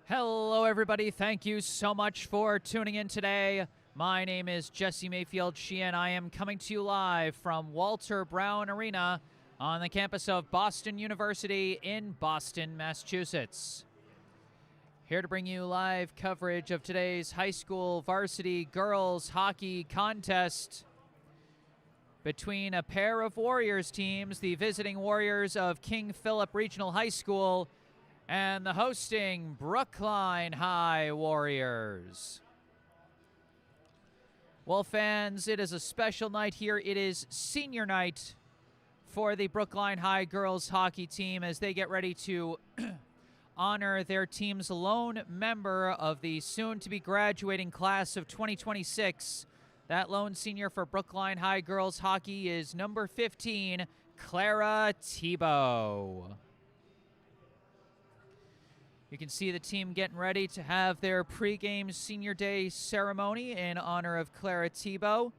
Hello, everybody. Thank you so much for tuning in today. My name is Jesse Mayfield-Sheehan. I am coming to you live from Walter Brown Arena on the campus of Boston University in Boston, Massachusetts. Here to bring you live coverage of today's high school varsity girls hockey contest between a pair of Warriors teams, the visiting Warriors of King Philip Regional High School and the hosting Brookline High Warriors. Well, fans, it is a special night here. It is senior night for the Brookline High girls hockey team as they get ready to honor their team's lone member of the soon-to-be graduating class of 2026. That lone senior for Brookline High girls hockey is number 15, Clara Tebow. You can see the team getting ready to have their pregame senior day ceremony in honor of Clara Tebow.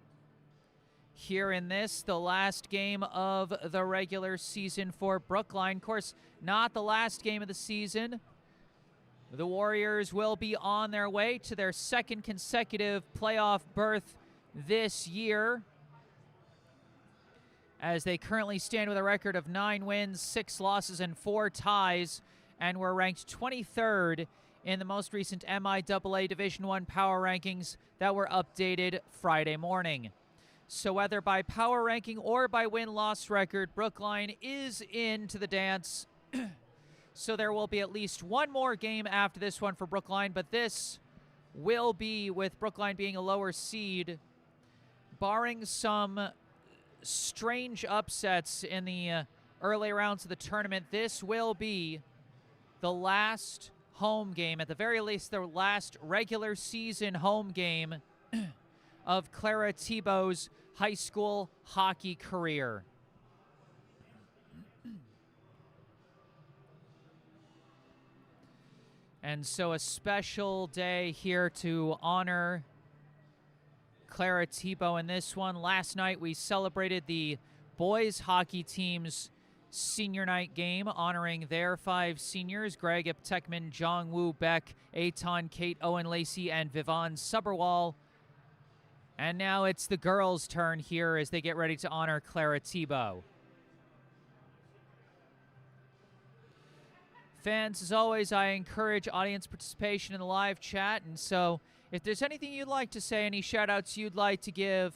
Here in this, the last game of the regular season for Brookline. Of course, not the last game of the season. The Warriors will be on their way to their second consecutive playoff berth this year, as they currently stand with a record of 9 wins, 6 losses, and 4 ties, and were ranked 23rd in the most recent MIAA Division I power rankings that were updated Friday morning. So whether by power ranking or by win-loss record, Brookline is into the dance. So there will be at least one more game after this one for Brookline, but this will be, with Brookline being a lower seed, barring some strange upsets in the early rounds of the tournament, this will be the last home game, at the very least the last regular season home game of Clara Tebow's high school hockey career. And so a special day here to honor Clara Tebow in this one. Last night we celebrated the boys hockey team's senior night game, honoring their 5 seniors, Greg Iptekman, Jong Woo Beck, Aton, Kate Owen Lacey, and Vivon Suberwall. And now it's the girls' turn here as they get ready to honor Clara Tebow. Fans, as always, I encourage audience participation in the live chat, and so if there's anything you'd like to say, any shout-outs you'd like to give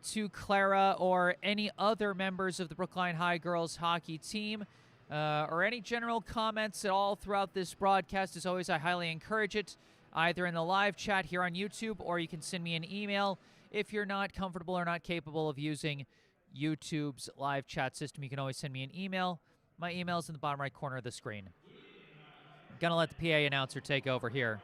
to Clara or any other members of the Brookline High girls hockey team, or any general comments at all throughout this broadcast, as always, I highly encourage it, either in the live chat here on YouTube, or you can send me an email. If you're not comfortable or not capable of using YouTube's live chat system, you can always send me an email. My email's in the bottom right corner of the screen. I'm gonna let the PA announcer take over here.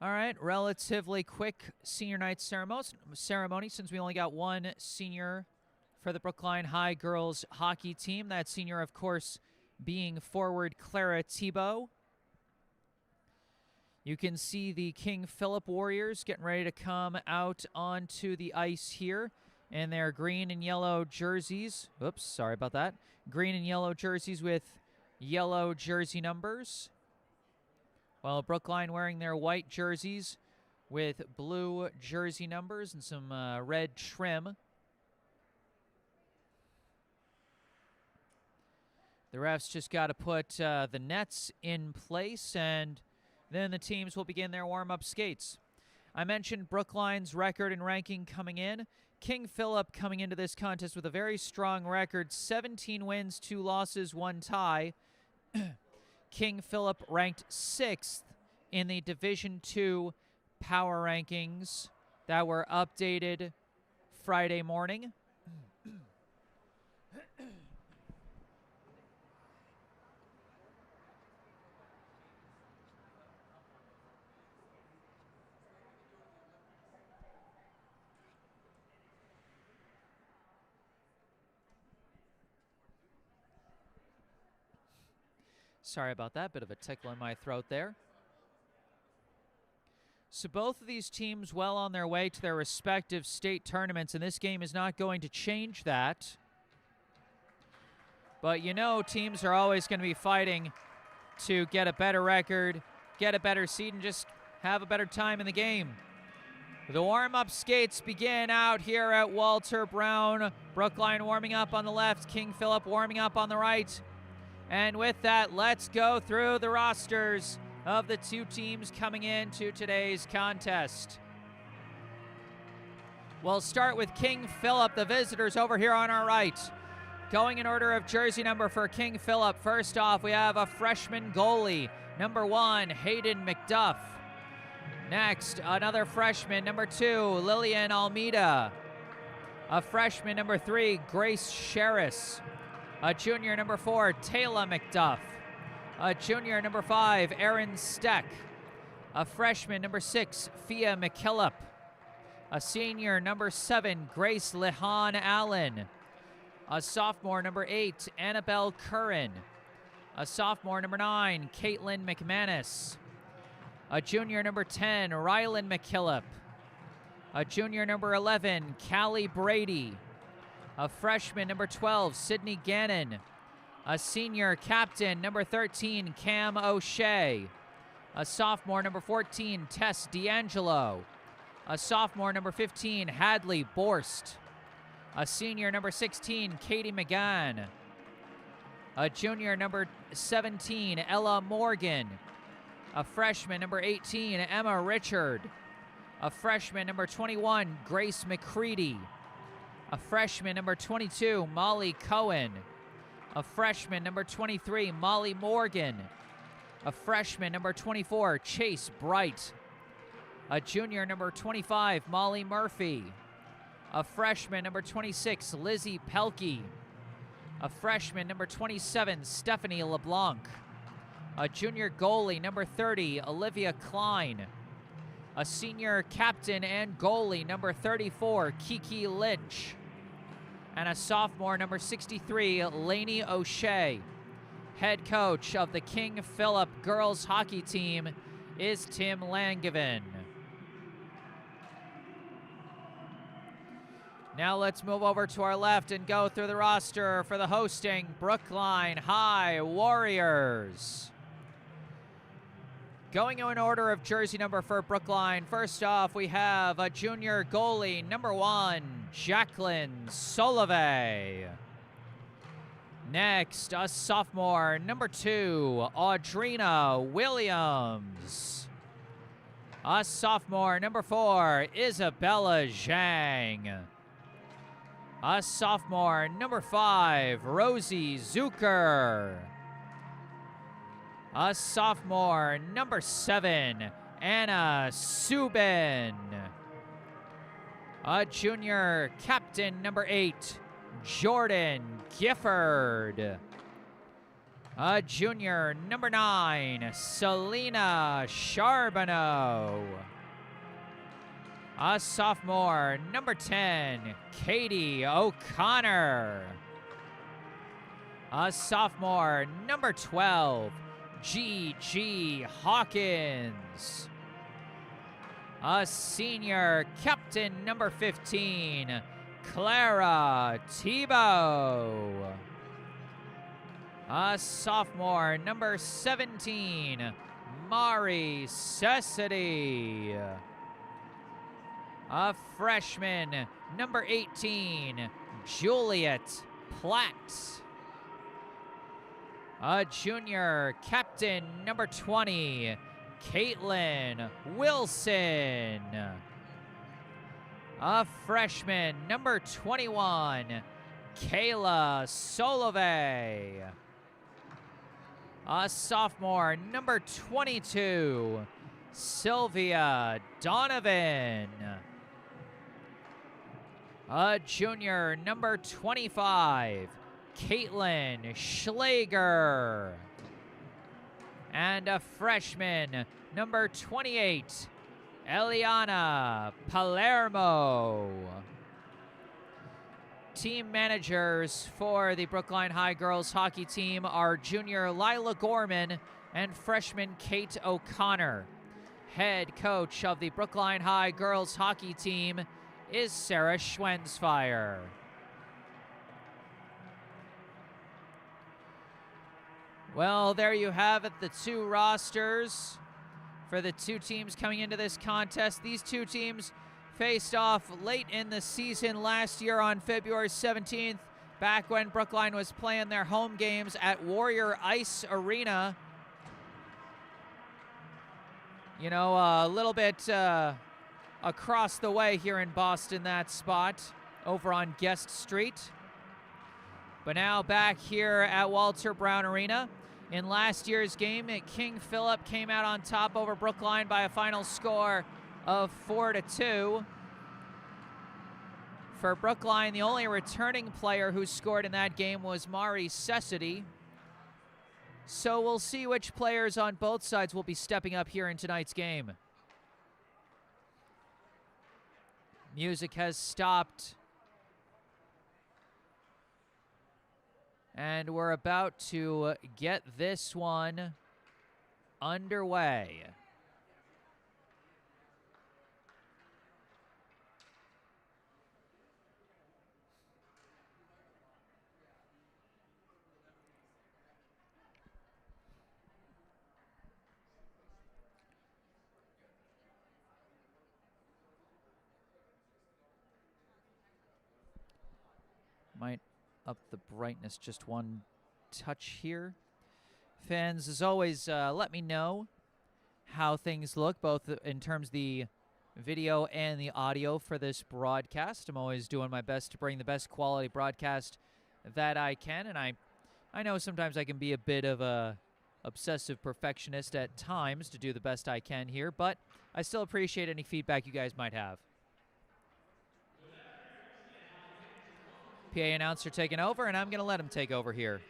All right, relatively quick senior night ceremony since we only got one senior for the Brookline High girls hockey team. That senior, of course, being forward Clara Thibault. You can see the King Philip Warriors getting ready to come out onto the ice here in their green and yellow jerseys. Oops, sorry about that. Green and yellow jerseys with yellow jersey numbers. While Brookline wearing their white jerseys with blue jersey numbers and some red trim. The refs just got to put the nets in place, and then the teams will begin their warm-up skates. I mentioned Brookline's record and ranking coming in. King Philip coming into this contest with a very strong record, 17 wins, 2 losses, 1 tie. King Philip ranked 6th in the Division II power rankings that were updated Friday morning. Sorry about that, bit of a tickle in my throat there. So both of these teams well on their way to their respective state tournaments, and this game is not going to change that. But you know teams are always going to be fighting to get a better record, get a better seed, and just have a better time in the game. The warm-up skates begin out here at Walter Brown. Brookline warming up on the left, King Philip warming up on the right. And with that, let's go through the rosters of the two teams coming into today's contest. We'll start with King Philip, the visitors over here on our right. Going in order of jersey number for King Philip, first off, we have a freshman goalie, number 1, Hayden McDuff. Next, another freshman, number 2, Lillian Almeida. A freshman, number 3, Grace Sherris. A junior, number 4, Taylor McDuff. A junior, number 5, Erin Steck. A freshman, number 6, Fia McKillop. A senior, number 7, Grace Lehan Allen. A sophomore, number 8, Annabelle Curran. A sophomore, number 9, Caitlin McManus. A junior, number 10, Rylan McKillop. A junior, number 11, Callie Brady. A freshman, number 12, Sydney Gannon. A senior captain, number 13, Cam O'Shea. A sophomore, number 14, Tess D'Angelo. A sophomore, number 15, Hadley Borst. A senior, number 16, Katie McGann. A junior, number 17, Ella Morgan. A freshman, number 18, Emma Richard. A freshman, number 21, Grace McCready. A freshman, number 22, Molly Cohen. A freshman, number 23, Molly Morgan. A freshman, number 24, Chase Bright. A junior, number 25, Molly Murphy. A freshman, number 26, Lizzie Pelkey. A freshman, number 27, Stephanie LeBlanc. A junior goalie, number 30, Olivia Klein. A senior captain and goalie, number 34, Kiki Lynch. And a sophomore, number 63, Lainey O'Shea. Head coach of the King Philip girls hockey team is Tim Langevin. Now let's move over to our left and go through the roster for the hosting Brookline High Warriors. Going in order of jersey number for Brookline, first off, we have a junior goalie, number 1, Jacqueline Solove. Next, a sophomore, number 2, Audrina Williams. A sophomore, number 4, Isabella Zhang. A sophomore, number 5, Rosie Zucker. A sophomore, number 7, Anna Subin. A junior captain, number 8, Jordan Gifford. A junior, number 9, Selena Charbonneau. A sophomore, number 10, Katie O'Connor. A sophomore, number 12, G.G. Hawkins. A senior, captain number 15, Clara Tebow. A sophomore, number 17, Mari Cessity. A freshman, number 18, Juliet Platt. A junior, captain number 20, Caitlin Wilson. A freshman, number 21, Kayla Solovey. A sophomore, number 22, Sylvia Donovan. A junior, number 25, Caitlin Schlager. And a freshman, number 28, Eliana Palermo. Team managers for the Brookline High girls hockey team are junior Lila Gorman and freshman Kate O'Connor. Head coach of the Brookline High girls hockey team is Sarah Schwensfire. Well, there you have it, the two rosters for the two teams coming into this contest. These two teams faced off late in the season last year on February 17th, back when Brookline was playing their home games at Warrior Ice Arena. You know, a little bit across the way here in Boston, that spot, over on Guest Street. But now back here at Walter Brown Arena. In last year's game, King Philip came out on top over Brookline by a final score of 4-2. For Brookline, the only returning player who scored in that game was Mari Cessity. So we'll see which players on both sides will be stepping up here in tonight's game. Music has stopped. And we're about to get this one underway. Might up the brightness just one touch here. Fans, as always, let me know how things look, both in terms of the video and the audio for this broadcast. I'm always doing my best to bring the best quality broadcast that I can, and I know sometimes I can be a bit of a obsessive perfectionist at times to do the best I can here, but I still appreciate any feedback you guys might have. PA announcer taking over, and I'm going to let him take over here.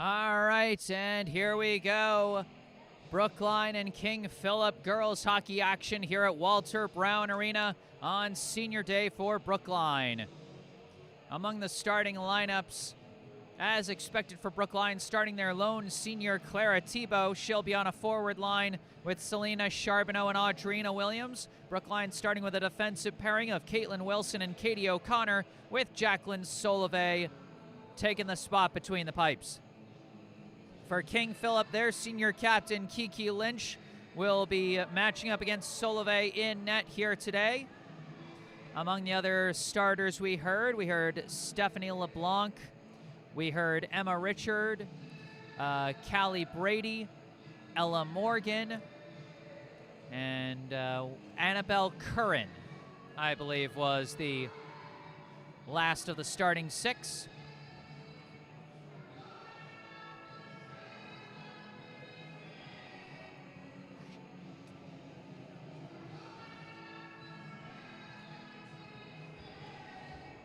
All right, and here we go. Brookline and King Philip girls hockey action here at Walter Brown Arena on Senior Day for Brookline. Among the starting lineups, as expected for Brookline, starting their lone senior Clara Thibault. She'll be on a forward line with Selena Charbonneau and Audrina Williams. Brookline starting with a defensive pairing of Caitlin Wilson and Katie O'Connor, with Jacqueline Solovey taking the spot between the pipes. For King Philip, their senior captain Kiki Lynch will be matching up against Solovey in net here today. Among the other starters we heard Stephanie LeBlanc, we heard Emma Richard, Callie Brady, Ella Morgan, and Annabelle Curran, I believe, was the last of the starting six.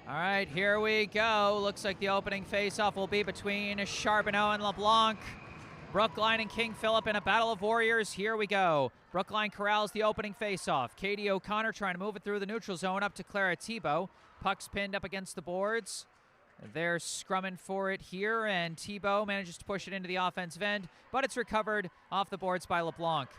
All right, here we go. Looks like the opening face-off will be between Charbonneau and LeBlanc. Brookline and King Philip in a battle of warriors. Here we go. Brookline corrals the opening face-off. Katie O'Connor trying to move it through the neutral zone up to Clara Thibault. Puck's pinned up against the boards. They're scrumming for it here, and Thibault manages to push it into the offensive end, but it's recovered off the boards by LeBlanc.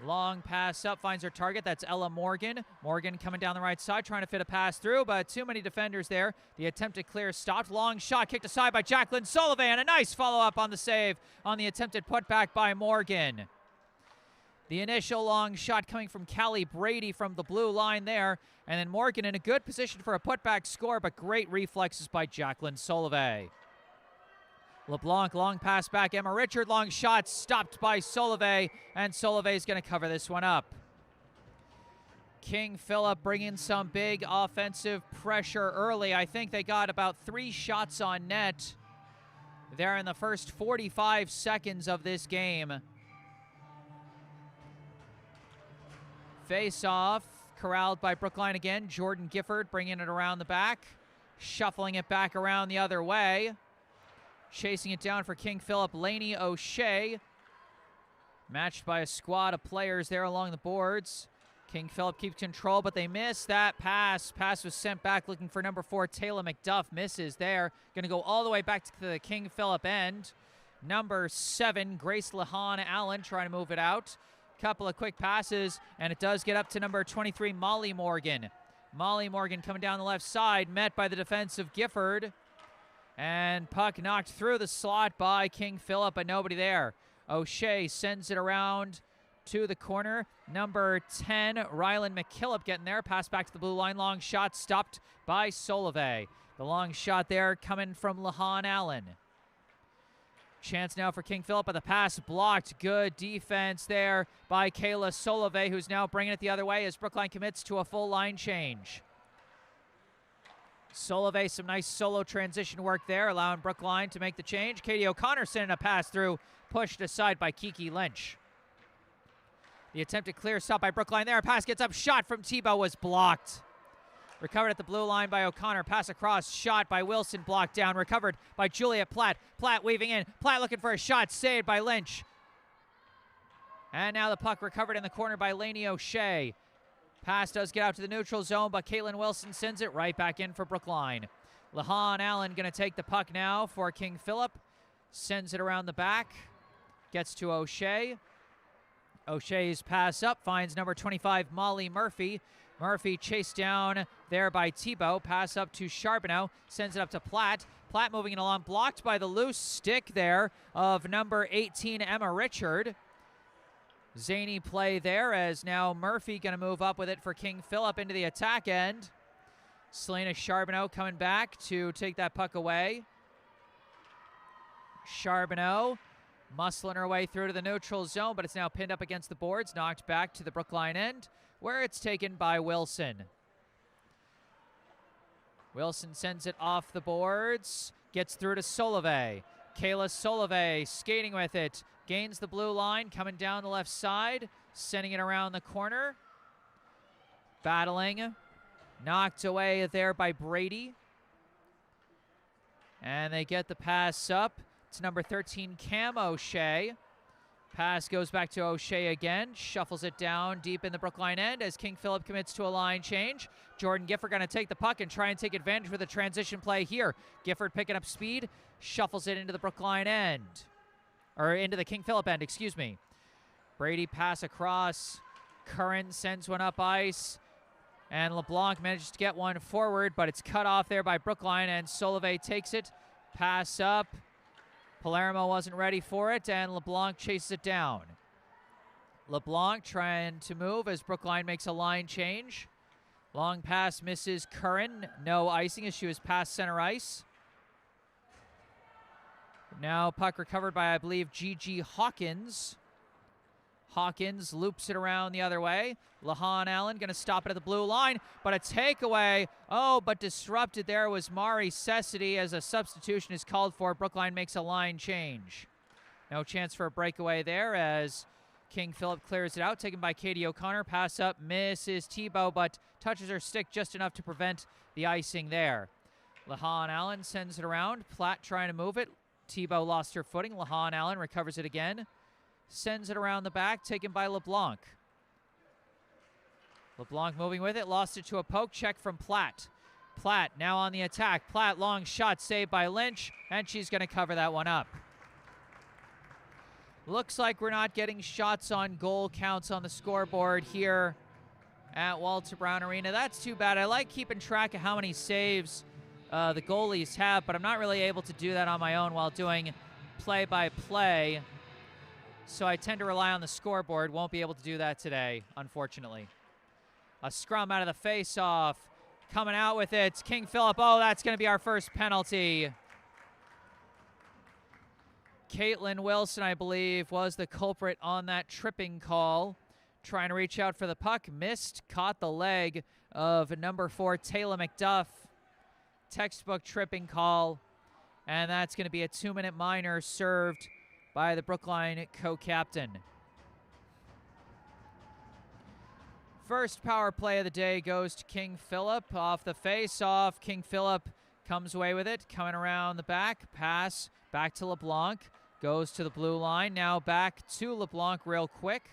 Long pass up, finds her target. That's Ella Morgan. Morgan coming down the right side, trying to fit a pass through, but too many defenders there. The attempted clear stopped. Long shot kicked aside by Jacqueline Solovey, and a nice follow-up on the save on the attempted putback by Morgan. The initial long shot coming from Callie Brady from the blue line there, and then Morgan in a good position for a putback score, but great reflexes by Jacqueline Solovey. LeBlanc, long pass back. Emma Richard, long shot stopped by Solovey, and Solovey's going to cover this one up. King Philip bringing some big offensive pressure early. I think they got about 3 shots on net there in the first 45 seconds of this game. Face off, corralled by Brookline again. Jordan Gifford bringing it around the back, shuffling it back around the other way. Chasing it down for King Philip, Lainey O'Shea. Matched by a squad of players there along the boards. King Philip keeps control, but they miss that pass. Pass was sent back looking for number 4, Taylor McDuff. Misses there. Going to go all the way back to the King Philip end. Number 7, Grace Lahan Allen trying to move it out. Couple of quick passes, and it does get up to number 23, Molly Morgan. Molly Morgan coming down the left side, met by the defensive Gifford. And puck knocked through the slot by King Philip, but nobody there. O'Shea sends it around to the corner. Number 10, Rylan McKillop getting there. Pass back to the blue line. Long shot stopped by Solovey. The long shot there coming from Lahan Allen. Chance now for King Philip, but the pass blocked. Good defense there by Kayla Solovey, who's now bringing it the other way as Brookline commits to a full line change. Solovey, some nice solo transition work there, allowing Brookline to make the change. Katie O'Connor sending a pass through, pushed aside by Kiki Lynch. The attempted clear stop by Brookline there. Pass gets up, shot from Thibault was blocked. Recovered at the blue line by O'Connor. Pass across, shot by Wilson, blocked down. Recovered by Juliet Platt. Platt weaving in. Platt looking for a shot, saved by Lynch. And now the puck recovered in the corner by Lainey O'Shea. Pass does get out to the neutral zone, but Caitlin Wilson sends it right back in for Brookline. Lahan Allen going to take the puck now for King Philip. Sends it around the back. Gets to O'Shea. O'Shea's pass up, finds number 25, Molly Murphy. Murphy chased down there by Thibault. Pass up to Charbonneau. Sends it up to Platt. Platt moving it along, blocked by the loose stick there of number 18, Emma Richard. Zany play there as now Murphy going to move up with it for King Philip into the attack end. Selena Charbonneau coming back to take that puck away. Charbonneau muscling her way through to the neutral zone, but it's now pinned up against the boards, knocked back to the Brookline end, where it's taken by Wilson. Wilson sends it off the boards, gets through to Solovey. Kayla Solovey skating with it. Gains the blue line, coming down the left side, sending it around the corner. Battling, knocked away there by Brady. And they get the pass up. It's number 13, Cam O'Shea. Pass goes back to O'Shea again. Shuffles it down deep in the Brookline end as King Philip commits to a line change. Jordan Gifford going to take the puck and try and take advantage with a transition play here. Gifford picking up speed. Shuffles it into the Brookline end. Or into the King Philip end, excuse me. Brady pass across. Curran sends one up ice. And LeBlanc manages to get one forward, but it's cut off there by Brookline, and Solovey takes it. Pass up. Palermo wasn't ready for it, and LeBlanc chases it down. LeBlanc trying to move as Brookline makes a line change. Long pass misses Curran. No icing as she was past center ice. Now puck recovered by, I believe, G.G. Hawkins. Hawkins loops it around the other way. Lahan Allen going to stop it at the blue line, but a takeaway. Oh, but disrupted there was Mari Cessity as a substitution is called for. Brookline makes a line change. No chance for a breakaway there as King Philip clears it out, taken by Katie O'Connor. Pass up, misses Tebow, but touches her stick just enough to prevent the icing there. Lahan Allen sends it around. Platt trying to move it. Tebow lost her footing. Lahan Allen recovers it again. Sends it around the back, taken by LeBlanc. LeBlanc moving with it, lost it to a poke check from Platt. Platt now on the attack. Platt, long shot, saved by Lynch, and she's going to cover that one up. Looks like we're not getting shots on goal counts on the scoreboard here at Walter Brown Arena. That's too bad. I like keeping track of how many saves the goalies have, but I'm not really able to do that on my own while doing play-by-play. So I tend to rely on the scoreboard. Won't be able to do that today, unfortunately. A scrum out of the face-off. Coming out with it. King Philip. Oh, that's going to be our first penalty. Caitlin Wilson, I believe, was the culprit on that tripping call. Trying to reach out for the puck. Missed. Caught the leg of number 4, Taylor McDuff. Textbook tripping call. And that's going to be a 2-minute minor served by the Brookline co-captain. First power play of the day goes to King Philip. Off the face-off, King Philip comes away with it. Coming around the back, pass back to LeBlanc. Goes to the blue line, now back to LeBlanc real quick.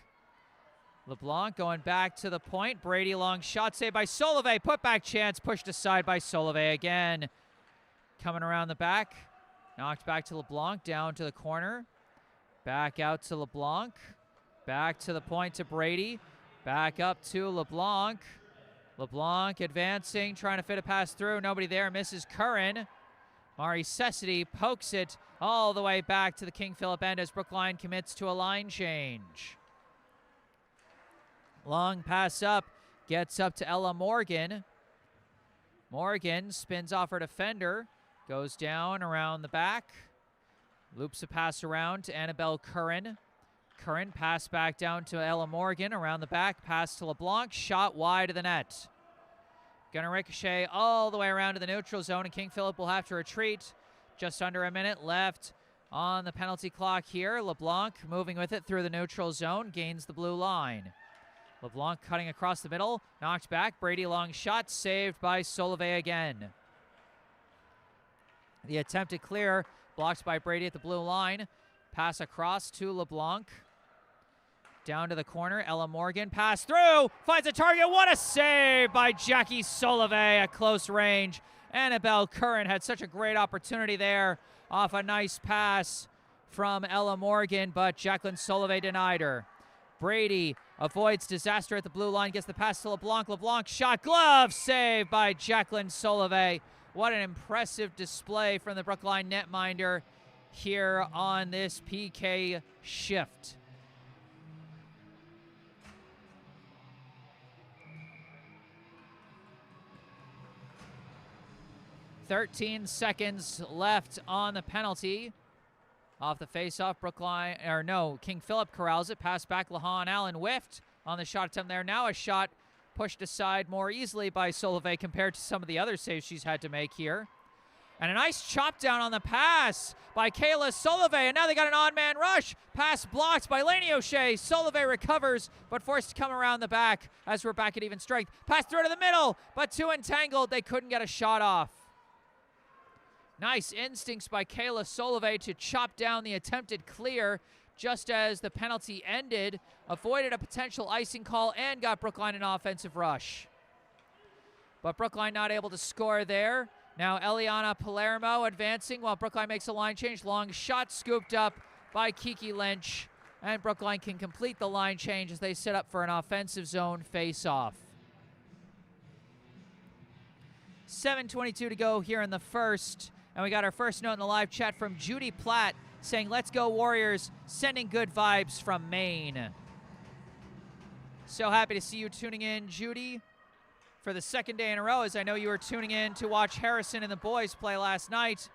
LeBlanc going back to the point. Brady long shot saved by Solovey. Put back chance, pushed aside by Solovey again. Coming around the back, knocked back to LeBlanc, down to the corner. Back out to LeBlanc. Back to the point to Brady. Back up to LeBlanc. LeBlanc advancing, trying to fit a pass through. Nobody there, misses Curran. Mari Cessity pokes it all the way back to the King Philip end as Brookline commits to a line change. Long pass up, gets up to Ella Morgan. Morgan spins off her defender, goes down around the back. Loops a pass around to Annabelle Curran. Curran pass back down to Ella Morgan. Around the back, pass to LeBlanc. Shot wide of the net. Gonna ricochet all the way around to the neutral zone, and King Philip will have to retreat. Just under a minute left on the penalty clock here. LeBlanc moving with it through the neutral zone. Gains the blue line. LeBlanc cutting across the middle. Knocked back. Brady long shot. Saved by Solovey again. The attempted clear. Blocked by Brady at the blue line. Pass across to LeBlanc. Down to the corner. Ella Morgan. Pass through. Finds a target. What a save by Jackie Solovey at close range. Annabelle Curran had such a great opportunity there off a nice pass from Ella Morgan, but Jacqueline Solovey denied her. Brady avoids disaster at the blue line. Gets the pass to LeBlanc. LeBlanc shot. Glove save by Jacqueline Solovey. What an impressive display from the Brookline netminder here on this PK shift. "13 seconds left on the penalty. Off the face-off, Brookline, or no, King Philip corrals it. Pass back, Lahan Allen whiffed on the shot attempt there. Now a shot pushed aside more easily by Solovey compared to some of the other saves she's had to make here. And a nice chop down on the pass by Kayla Solovey. And now they got an odd man rush. Pass blocked by Lainey O'Shea. Solovey recovers, but forced to come around the back as we're back at even strength. Pass through to the middle, but too entangled. They couldn't get a shot off. Nice instincts by Kayla Solove to chop down the attempted clear just as the penalty ended, avoided a potential icing call, and got Brookline an offensive rush. But Brookline not able to score there. Now Eliana Palermo advancing while Brookline makes a line change. Long shot scooped up by Kiki Lynch, and Brookline can complete the line change as they set up for an offensive zone face-off. 7:22 to go here in the first, and we got our first note in the live chat from Judy Platt saying, "Let's go Warriors," sending good vibes from Maine. So happy to see you tuning in, Judy, for the second day in a row, as I know you were tuning in to watch Harrison and the boys play last night.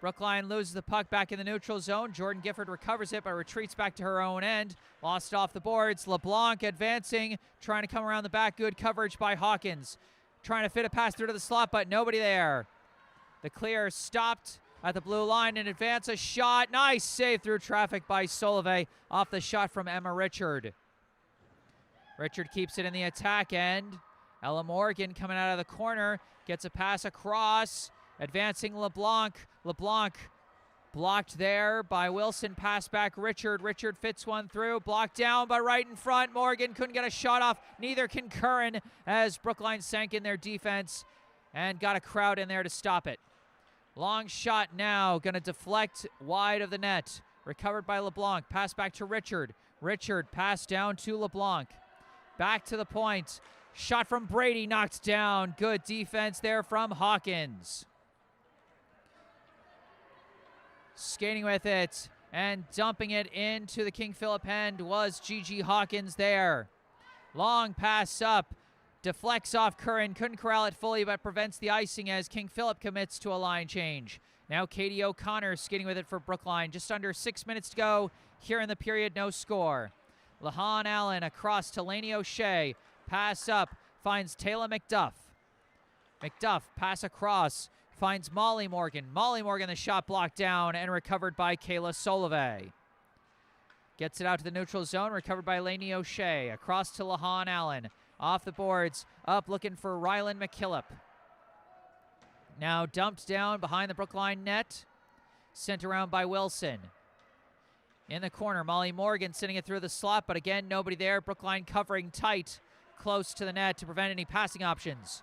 Brookline loses the puck back in the neutral zone. Jordan Gifford recovers it but retreats back to her own end. Lost off the boards. LeBlanc advancing, trying to come around the back. Good coverage by Hawkins. Trying to fit a pass through to the slot, but nobody there. The clear stopped at the blue line in advance. A shot. Nice save through traffic by Solove off the shot from Emma Richard. Richard keeps it in the attack end. Ella Morgan coming out of the corner. Gets a pass across. Advancing LeBlanc. LeBlanc blocked there by Wilson. Pass back Richard. Richard fits one through. Blocked down by right in front. Morgan couldn't get a shot off. Neither can Curran as Brookline sank in their defense and got a crowd in there to stop it. Long shot now. Going to deflect wide of the net. Recovered by LeBlanc. Pass back to Richard. Richard pass down to LeBlanc. Back to the point. Shot from Brady knocked down. Good defense there from Hawkins. Skating with it and dumping it into the King Philip end was Gigi Hawkins there. Long pass up. Deflects off Curran. Couldn't corral it fully but prevents the icing as King Philip commits to a line change. Now Katie O'Connor skating with it for Brookline. Just under 6 minutes to go here in the period. No score. Lahan Allen across to Lainey O'Shea. Pass up. Finds Taylor McDuff. McDuff pass across. Finds Molly Morgan. Molly Morgan, the shot blocked down and recovered by Kayla Solove. Gets it out to the neutral zone, recovered by Lainey O'Shea. Across to Lahan Allen. Off the boards, up looking for Rylan McKillop. Now dumped down behind the Brookline net. Sent around by Wilson. In the corner, Molly Morgan sending it through the slot, but again, nobody there. Brookline covering tight, close to the net to prevent any passing options.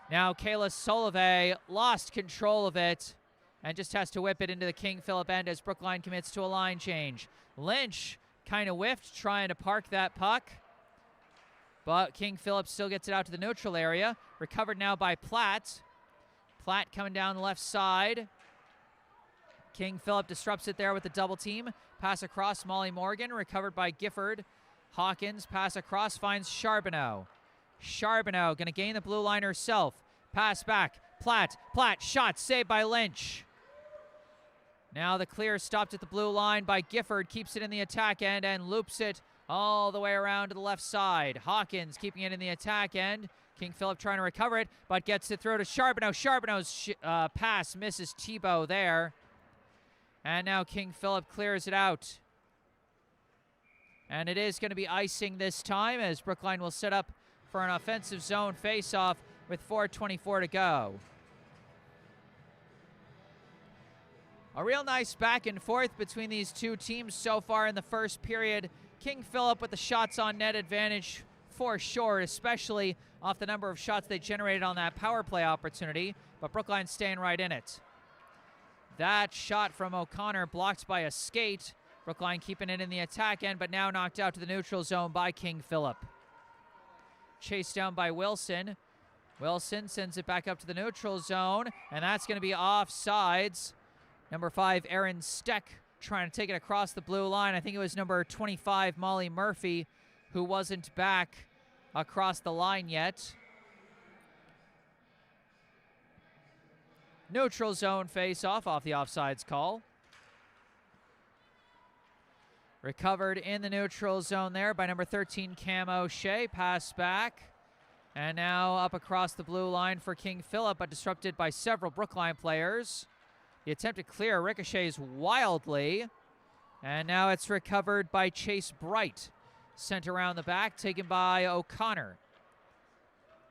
Now Kayla Solove lost control of it and just has to whip it into the King Philip end as Brookline commits to a line change. Lynch kind of whiffed trying to park that puck, but King Philip still gets it out to the neutral area. Recovered now by Platt. Platt coming down the left side. King Philip disrupts it there with the double team. Pass across Molly Morgan, recovered by Gifford. Hawkins pass across, finds Charbonneau. Charbonneau going to gain the blue line herself. Pass back. Platt. Platt shot saved by Lynch. Now the clear stopped at the blue line by Gifford. Keeps it in the attack end and loops it all the way around to the left side. Hawkins keeping it in the attack end. King Philip trying to recover it, but gets it through to Charbonneau. Charbonneau's pass misses Tebow there. And now King Philip clears it out. And it is going to be icing this time as Brookline will set up for an offensive zone face-off with 4:24 to go. A real nice back and forth between these two teams so far in the first period. King Philip with the shots on net advantage for sure, especially off the number of shots they generated on that power play opportunity, but Brookline staying right in it. That shot from O'Connor blocked by a skate. Brookline keeping it in the attack end, but now knocked out to the neutral zone by King Philip. Chased down by Wilson. Wilson sends it back up to the neutral zone, and that's going to be offsides. Number 5, Erin Steck, trying to take it across the blue line. I think it was number 25, Molly Murphy, who wasn't back across the line yet. Neutral zone face-off off the offsides call. Recovered in the neutral zone there by number 13, Cam O'Shea. Pass back. And now up across the blue line for King Philip, but disrupted by several Brookline players. The attempted clear ricochets wildly. And now it's recovered by Chase Bright. Sent around the back, taken by O'Connor.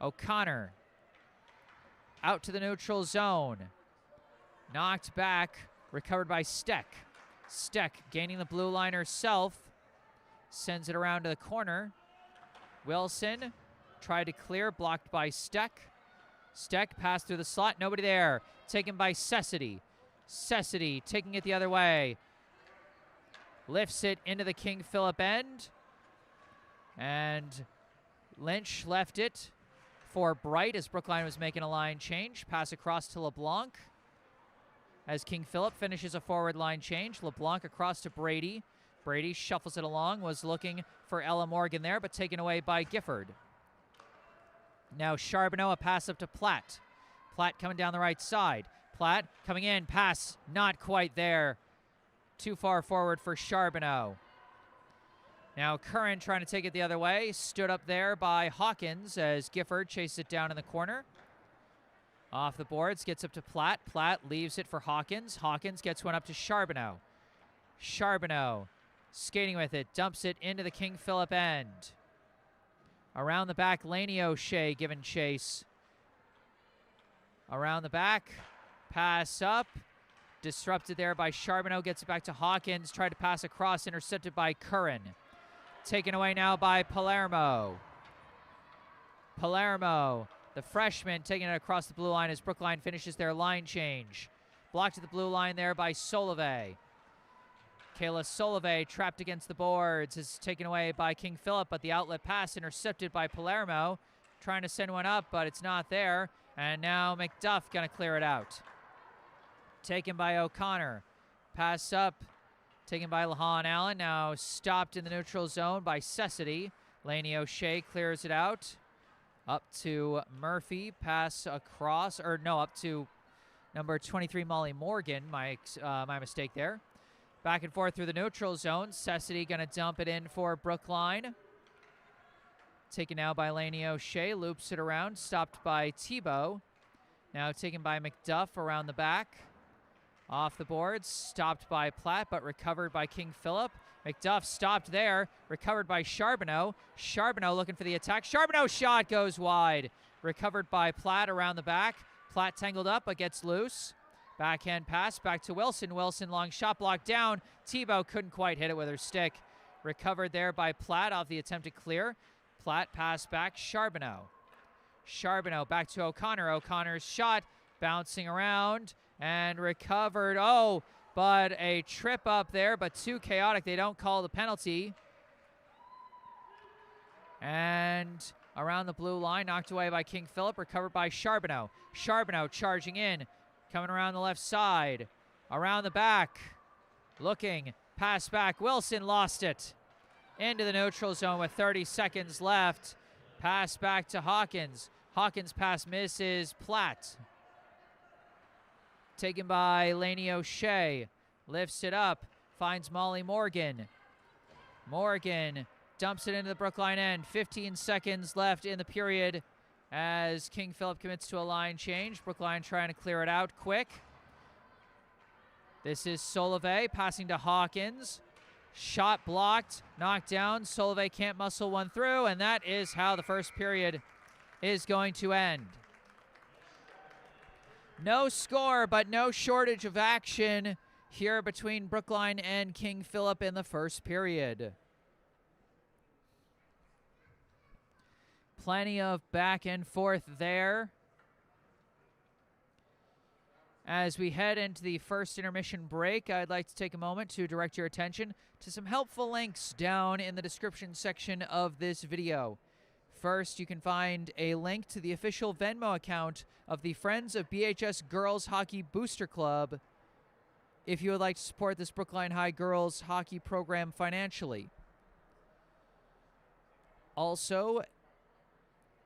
O'Connor out to the neutral zone. Knocked back, recovered by Steck. Steck gaining the blue line herself. Sends it around to the corner. Wilson tried to clear, blocked by Steck. Steck passed through the slot, nobody there. Taken by Cessity. Cessity taking it the other way. Lifts it into the King Philip end. And Lynch left it for Bright as Brookline was making a line change. Pass across to LeBlanc as King Philip finishes a forward line change. LeBlanc across to Brady. Brady shuffles it along, was looking for Ella Morgan there, but taken away by Gifford. Now Charbonneau, a pass up to Platt. Platt coming down the right side. Platt coming in, pass not quite there. Too far forward for Charbonneau. Now Curran trying to take it the other way. Stood up there by Hawkins as Gifford chases it down in the corner. Off the boards, gets up to Platt. Platt leaves it for Hawkins. Hawkins gets one up to Charbonneau. Charbonneau skating with it, dumps it into the King Philip end. Around the back, Laney O'Shea giving chase. Around the back, pass up. Disrupted there by Charbonneau, gets it back to Hawkins. Tried to pass across, intercepted by Curran. Taken away now by Palermo. Palermo, the freshman, taking it across the blue line as Brookline finishes their line change. Blocked at the blue line there by Solove. Kayla Solove trapped against the boards is taken away by King Philip, but the outlet pass intercepted by Palermo. Trying to send one up, but it's not there. And now McDuff going to clear it out. Taken by O'Connor. Pass up. Taken by Lahan Allen. Now stopped in the neutral zone by Cessity. Laney O'Shea clears it out. Up to Murphy. Pass across. Or no, up to number 23, Molly Morgan. My mistake there. Back and forth through the neutral zone. Cessity going to dump it in for Brookline. Taken now by Laney O'Shea. Loops it around. Stopped by Tebow. Now taken by McDuff around the back. Off the boards. Stopped by Platt, but recovered by King Philip. McDuff stopped there. Recovered by Charbonneau. Charbonneau looking for the attack. Charbonneau's shot goes wide. Recovered by Platt around the back. Platt tangled up, but gets loose. Backhand pass back to Wilson. Wilson, long shot blocked down. Tebow couldn't quite hit it with her stick. Recovered there by Platt off the attempted clear. Platt pass back. Charbonneau. Charbonneau back to O'Connor. O'Connor's shot bouncing around and recovered. Oh, but a trip up there, but too chaotic. They don't call the penalty. And around the blue line, knocked away by King Philip. Recovered by Charbonneau. Charbonneau charging in. Coming around the left side. Around the back. Looking. Pass back. Wilson lost it. Into the neutral zone with 30 seconds left. Pass back to Hawkins. Hawkins pass misses Platt. Taken by Laney O'Shea. Lifts it up. Finds Molly Morgan. Morgan dumps it into the Brookline end. 15 seconds left in the period as King Philip commits to a line change. Brookline trying to clear it out quick. This is Solove passing to Hawkins. Shot blocked, knocked down. Solove can't muscle one through, and that is how the first period is going to end. No score, but no shortage of action here between Brookline and King Philip in the first period. Plenty of back and forth there. As we head into the first intermission break, I'd like to take a moment to direct your attention to some helpful links down in the description section of this video. First, you can find a link to the official Venmo account of the Friends of BHS Girls Hockey Booster Club if you would like to support this Brookline High girls hockey program financially. Also,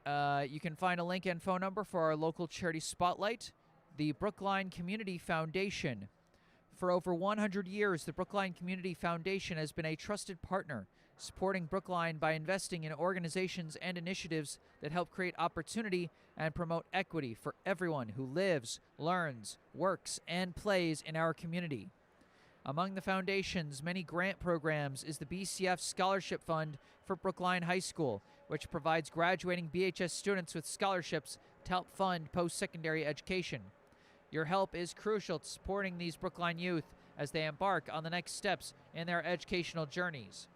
you can find a link and phone number for our local charity spotlight, the Brookline Community Foundation. For over 100 years, the Brookline Community Foundation has been a trusted partner, supporting Brookline by investing in organizations and initiatives that help create opportunity and promote equity for everyone who lives, learns, works, and plays in our community. Among the foundation's many grant programs is the BCF Scholarship Fund for Brookline High School, which provides graduating BHS students with scholarships to help fund post-secondary education. Your help is crucial to supporting these Brookline youth as they embark on the next steps in their educational journeys.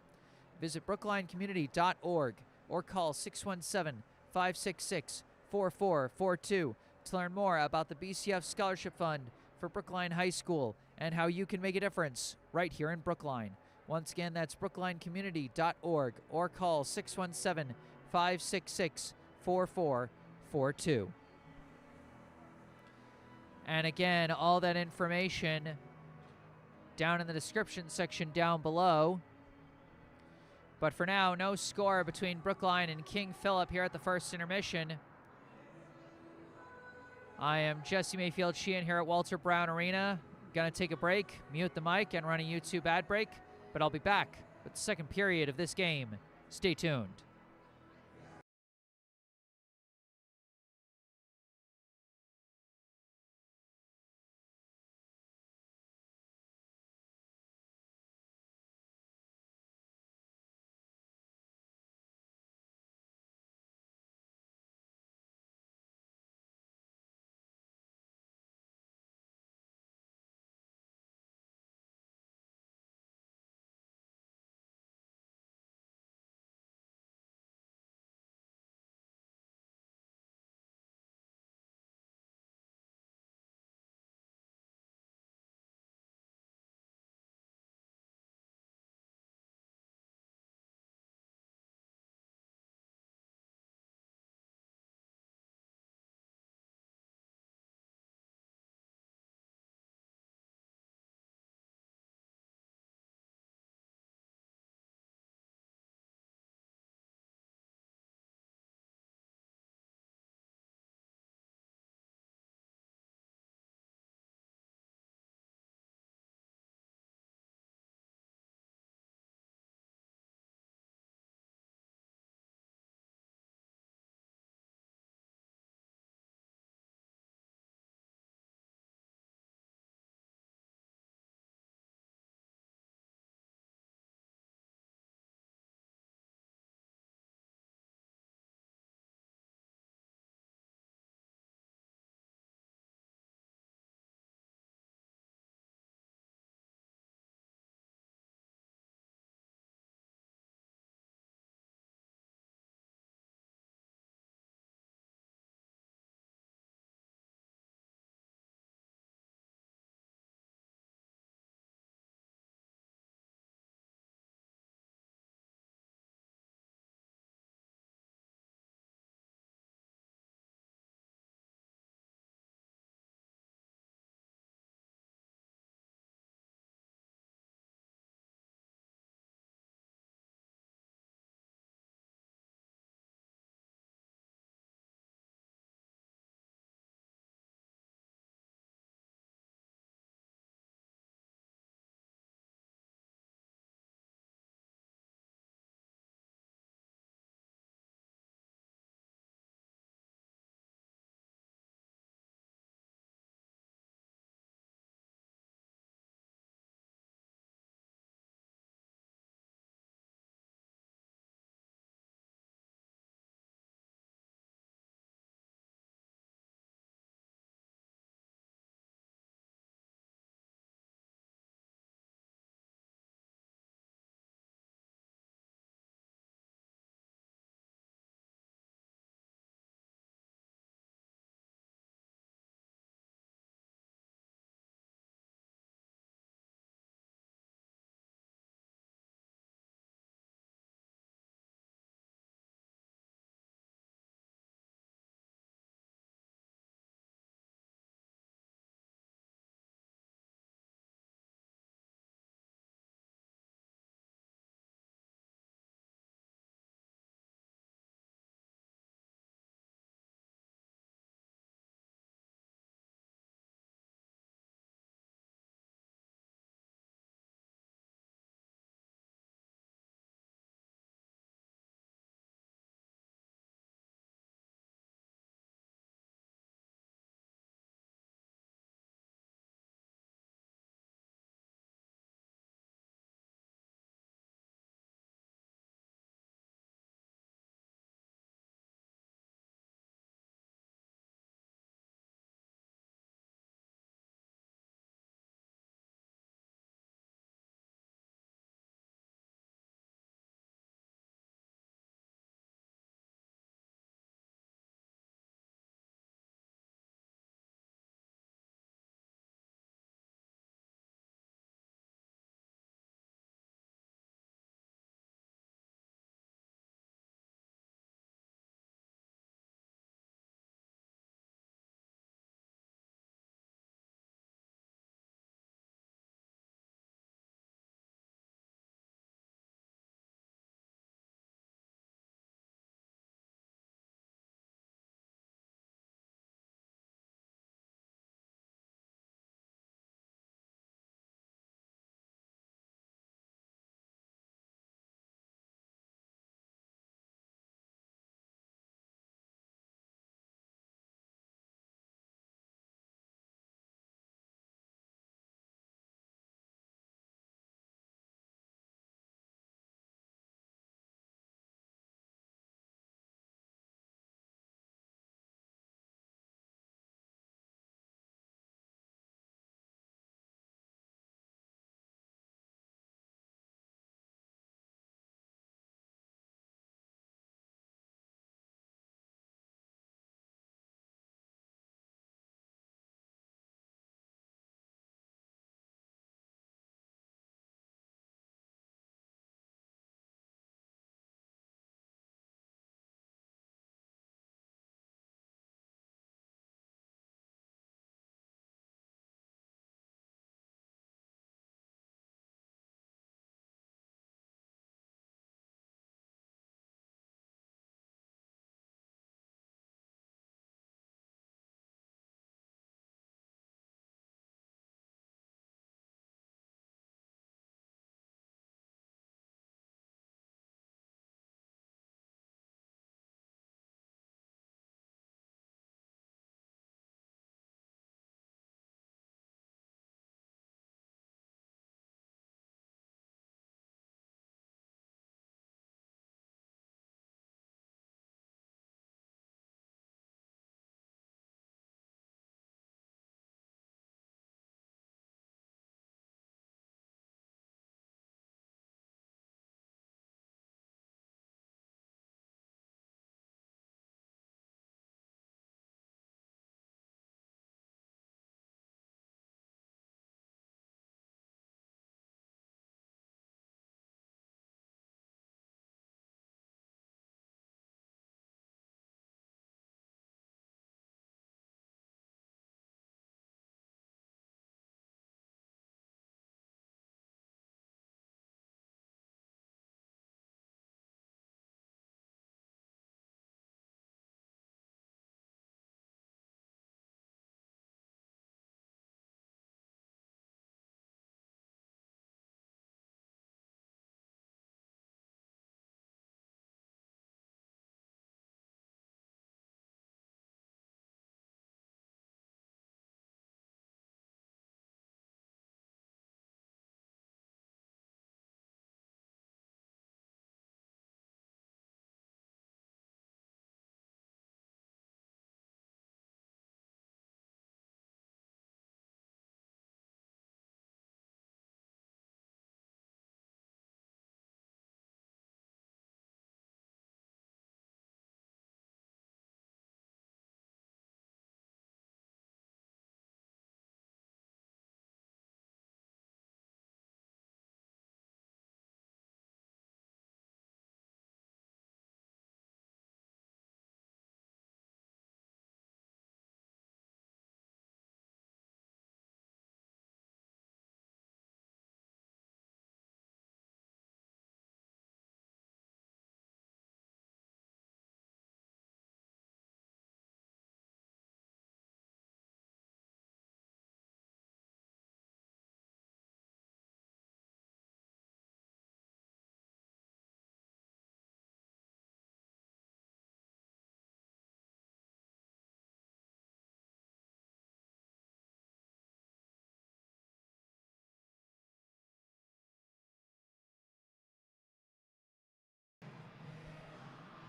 Visit brooklinecommunity.org or call 617-566-4442 to learn more about the BCF Scholarship Fund for Brookline High School and how you can make a difference right here in Brookline. Once again, that's brooklinecommunity.org or call 617-566-4442. And again, all that information down in the description section down below. But for now, no score between Brookline and King Philip here at the first intermission. I am Jesse Mayfield-Sheehan here at Walter Brown Arena. Gonna take a break, mute the mic, and run a YouTube ad break. But I'll be back with the second period of this game. Stay tuned.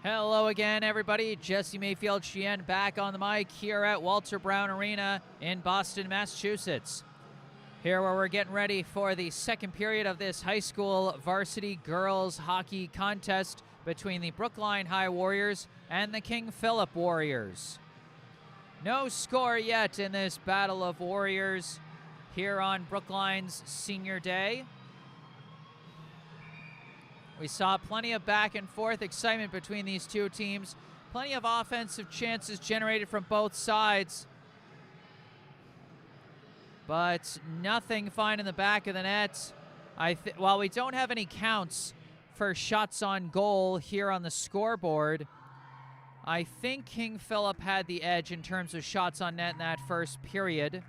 Hello again, everybody. Jesse Mayfield-Sheehan back on the mic here at Walter Brown Arena in Boston, Massachusetts. Here where we're getting ready for the second period of this high school varsity girls hockey contest between the Brookline High Warriors and the King Philip Warriors. No score yet in this battle of warriors here on Brookline's senior day. We saw plenty of back and forth excitement between these two teams. Plenty of offensive chances generated from both sides. But nothing finding the back of the net. While we don't have any counts for shots on goal here on the scoreboard, I think King Philip had the edge in terms of shots on net in that first period.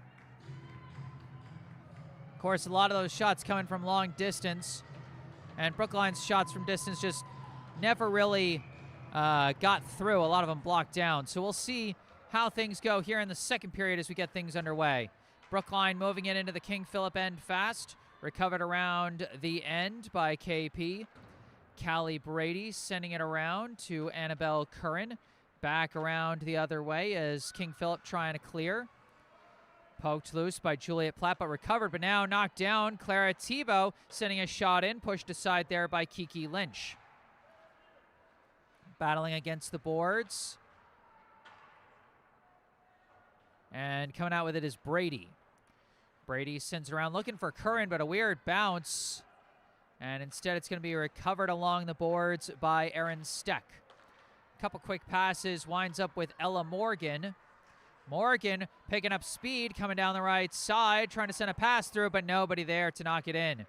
Of course, a lot of those shots coming from long distance. And Brookline's shots from distance just never really got through. A lot of them blocked down. So we'll see how things go here in the second period as we get things underway. Brookline moving it into the King Philip end fast. Recovered around the end by KP. Callie Brady sending it around to Annabelle Curran. Back around the other way as King Philip trying to clear. Poked loose by Juliet Platt, but recovered, but now knocked down. Clara Tebow sending a shot in, pushed aside there by Kiki Lynch. Battling against the boards. And coming out with it is Brady. Brady sends around looking for Curran, but a weird bounce. And instead it's going to be recovered along the boards by Erin Steck. Couple quick passes, winds up with Ella Morgan. Morgan picking up speed, coming down the right side, trying to send a pass through, but nobody there to knock it in.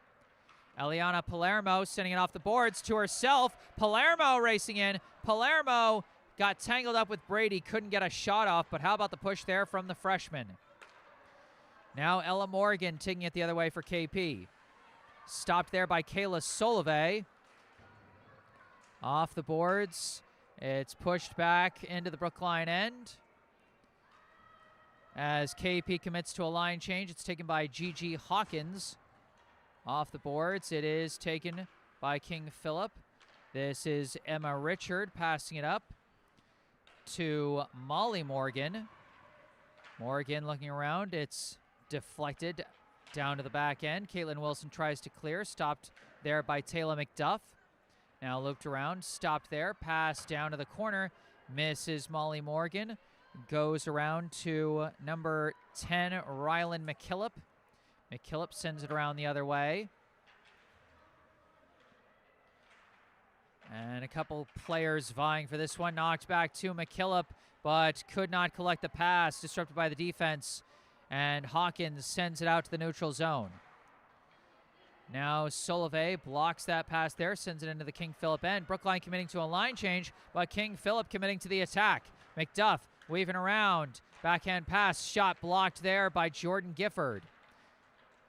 Eliana Palermo sending it off the boards to herself. Palermo racing in. Palermo got tangled up with Brady, couldn't get a shot off, but how about the push there from the freshman? Now Ella Morgan taking it the other way for KP. Stopped there by Kayla Solove. Off the boards. It's pushed back into the Brookline end. As KP commits to a line change, it's taken by Gigi Hawkins. Off the boards, it is taken by King Philip. This is Emma Richard passing it up to Molly Morgan. Morgan looking around, it's deflected down to the back end. Caitlin Wilson tries to clear, stopped there by Taylor McDuff. Now looped around, stopped there, pass down to the corner, misses Molly Morgan. Goes around to number 10, Rylan McKillop. McKillop sends it around the other way. And a couple players vying for this one. Knocked back to McKillop, but could not collect the pass. Disrupted by the defense. And Hawkins sends it out to the neutral zone. Now Solove blocks that pass there, sends it into the King Philip end. Brookline committing to a line change, but King Philip committing to the attack. McDuff weaving around. Backhand pass, shot blocked there by Jordan Gifford.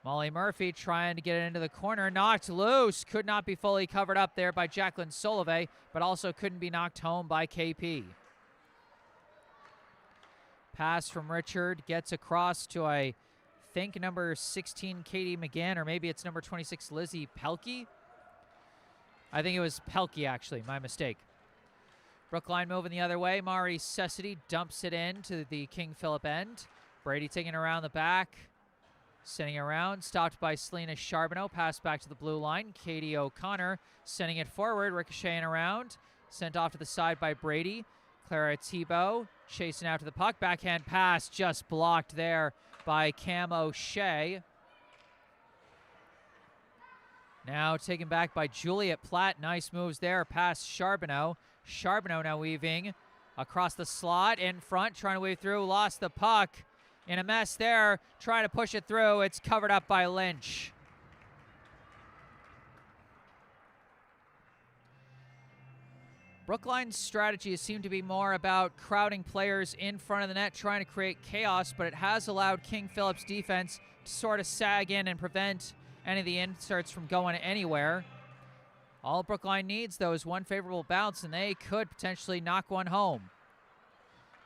Molly Murphy trying to get it into the corner. Knocked loose. Could not be fully covered up there by Jacqueline Solove, but also couldn't be knocked home by KP. Pass from Richard gets across to, I think, number 16, Katie McGann, or maybe it's number 26, Lizzie Pelkey. I think it was Pelkey, actually. My mistake. Brookline moving the other way. Mari Cessity dumps it in to the King Philip end. Brady taking it around the back. Sending it around. Stopped by Selena Charbonneau. Passed back to the blue line. Katie O'Connor sending it forward. Ricocheting around. Sent off to the side by Brady. Clara Tebow chasing out to the puck. Backhand pass just blocked there by Cam O'Shea. Now taken back by Juliet Platt. Nice moves there past Charbonneau. Charbonneau now weaving across the slot in front, trying to weave through, lost the puck. In a mess there, trying to push it through. It's covered up by Lynch. Brookline's strategy seemed to be more about crowding players in front of the net, trying to create chaos, but it has allowed King Philip's defense to sort of sag in and prevent any of the inserts from going anywhere. All Brookline needs, though, is one favorable bounce, and they could potentially knock one home.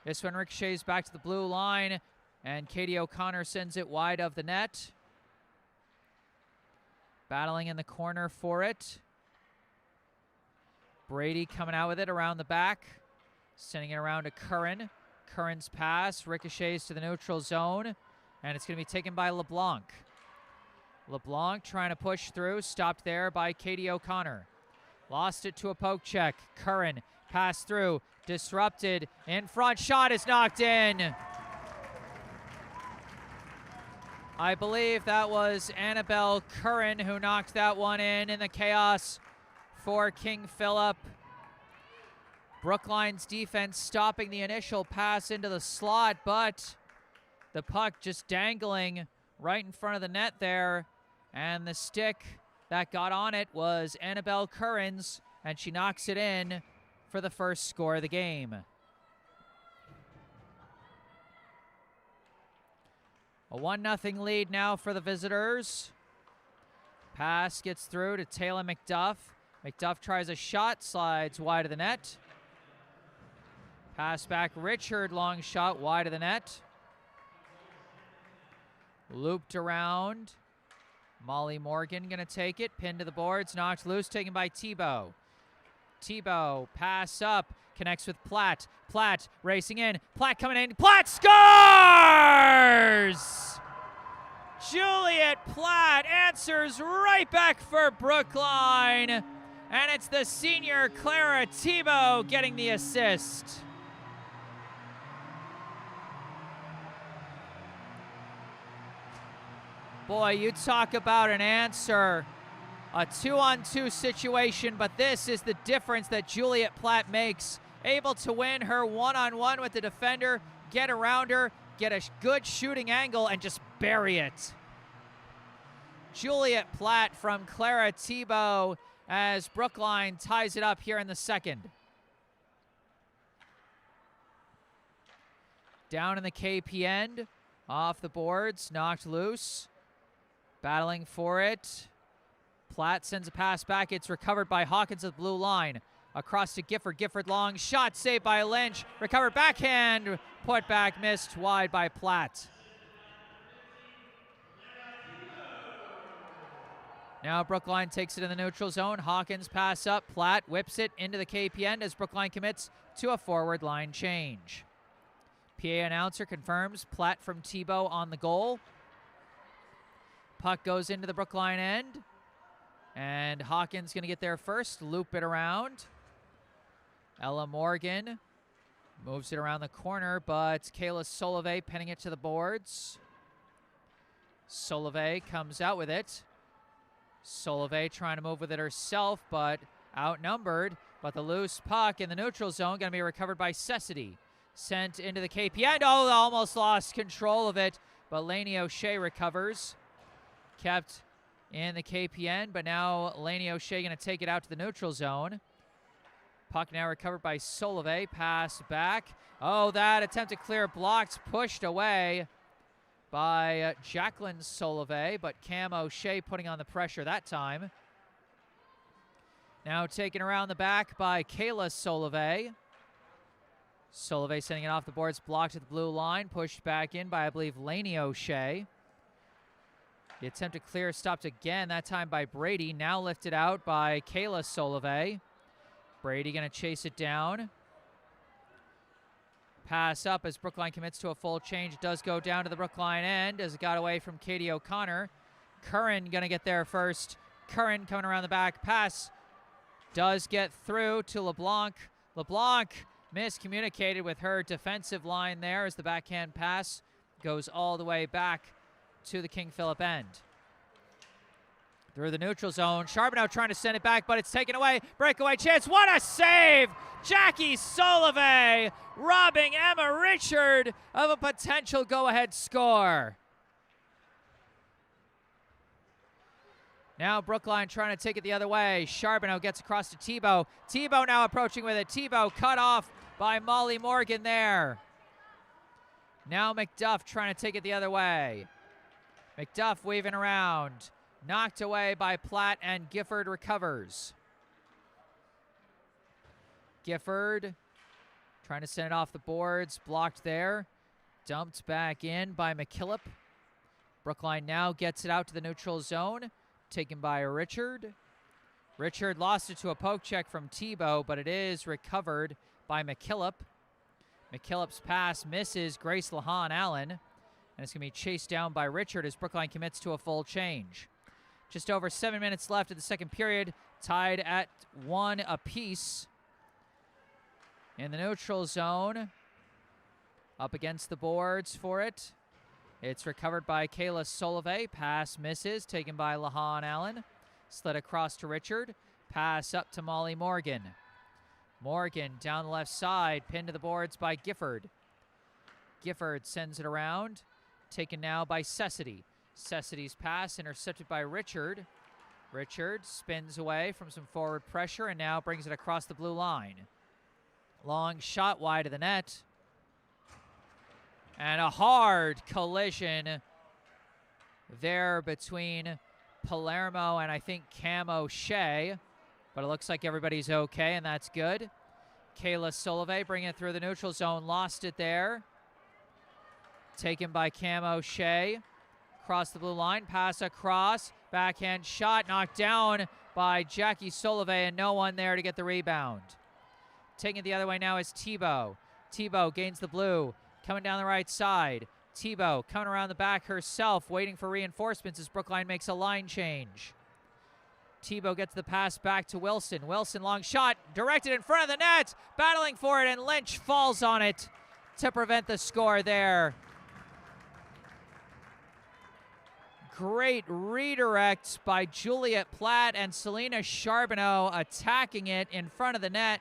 This one ricochets back to the blue line, and Katie O'Connor sends it wide of the net. Battling in the corner for it Brady coming out with it around the back, sending it around to Curran. Curran's pass ricochets to the neutral zone, and it's going to be taken by LeBlanc. LeBlanc trying to push through, stopped there by Katie O'Connor. Lost it to a poke check. Curran pass through, disrupted, in front, shot is knocked in. I believe that was Annabelle Curran who knocked that one in the chaos for King Philip. Brookline's defense stopping the initial pass into the slot, but the puck just dangling right in front of the net there. And the stick that got on it was Annabelle Curran's, and she knocks it in for the first score of the game. A 1-0 lead now for the visitors. Pass gets through to Taylor McDuff. McDuff tries a shot, slides wide of the net. Pass back, Richard, long shot, wide of the net. Looped around. Molly Morgan going to take it, pinned to the boards, knocked loose, taken by Thibault. Thibault, pass up, connects with Platt. Platt racing in, Platt coming in, Platt scores! Juliet Platt answers right back for Brookline, and it's the senior Clara Thibault getting the assist. Boy, you talk about an answer. A 2-on-2 situation, but this is the difference that Juliet Platt makes. Able to win her one-on-one with the defender, get around her, get a good shooting angle, and just bury it. Juliet Platt from Clara Thibault as Brookline ties it up here in the second. Down in the KP end, off the boards, knocked loose. Battling for it. Platt sends a pass back. It's recovered by Hawkins at the blue line. Across to Gifford. Gifford long shot saved by Lynch. Recovered backhand. Put back missed wide by Platt. Now Brookline takes it in the neutral zone. Hawkins pass up. Platt whips it into the KP end as Brookline commits to a forward line change. PA announcer confirms Platt from Thibault on the goal. Puck goes into the Brookline end. And Hawkins going to get there first. Loop it around. Ella Morgan moves it around the corner, but Kayla Solove pinning it to the boards. Solove comes out with it. Solove trying to move with it herself, but outnumbered. But the loose puck in the neutral zone going to be recovered by Cessity. Sent into the KP end. Oh, almost lost control of it, but Lainey O'Shea recovers. Kept in the KP end, but now Lainey O'Shea going to take it out to the neutral zone. Puck now recovered by Solove. Pass back. Oh, that attempted clear blocked, pushed away by Jacqueline Solove, but Cam O'Shea putting on the pressure that time. Now taken around the back by Kayla Solove. Solove sending it off the boards, blocked at the blue line, pushed back in by, I believe, Lainey O'Shea. The attempted clear stopped again, that time by Brady. Now lifted out by Kayla Solove. Brady going to chase it down. Pass up as Brookline commits to a full change. It does go down to the Brookline end as it got away from Katie O'Connor. Curran going to get there first. Curran coming around the back. Pass does get through to LeBlanc. LeBlanc miscommunicated with her defensive line there as the backhand pass goes all the way back to the King Philip end. Through the neutral zone. Charbonneau trying to send it back, but it's taken away. Breakaway chance. What a save! Jackie Solove robbing Emma Richard of a potential go-ahead score. Now Brookline trying to take it the other way. Charbonneau gets across to Thibault. Thibault now approaching with it. Thibault cut off by Molly Morgan there. Now McDuff trying to take it the other way. McDuff weaving around. Knocked away by Platt, and Gifford recovers. Gifford trying to send it off the boards. Blocked there. Dumped back in by McKillop. Brookline now gets it out to the neutral zone. Taken by Richard. Richard lost it to a poke check from Tebow, but it is recovered by McKillop. McKillop's pass misses Grace Lahan-Allen, and it's going to be chased down by Richard as Brookline commits to a full change. Just over 7 minutes left of the second period, tied at 1 apiece. In the neutral zone, up against the boards for it. It's recovered by Kayla Solove. Pass misses, taken by Lahan-Allen. Slid across to Richard. Pass up to Molly Morgan. Morgan down the left side, pinned to the boards by Gifford. Gifford sends it around, taken now by Cessity. Cessity's pass intercepted by Richard. Richard spins away from some forward pressure and now brings it across the blue line. Long shot wide of the net. And a hard collision there between Palermo and I think Cam O'Shea. But it looks like everybody's okay, and that's good. Kayla Solove bringing it through the neutral zone. Lost it there. Taken by Cam O'Shea. Across the blue line. Pass across. Backhand shot. Knocked down by Jackie Solove, and no one there to get the rebound. Taking it the other way now is Tebow. Tebow gains the blue. Coming down the right side. Tebow coming around the back herself, waiting for reinforcements as Brookline makes a line change. Tebow gets the pass back to Wilson. Wilson, long shot, directed in front of the net, battling for it, and Lynch falls on it to prevent the score there. Great redirect by Juliet Platt and Selena Charbonneau attacking it in front of the net,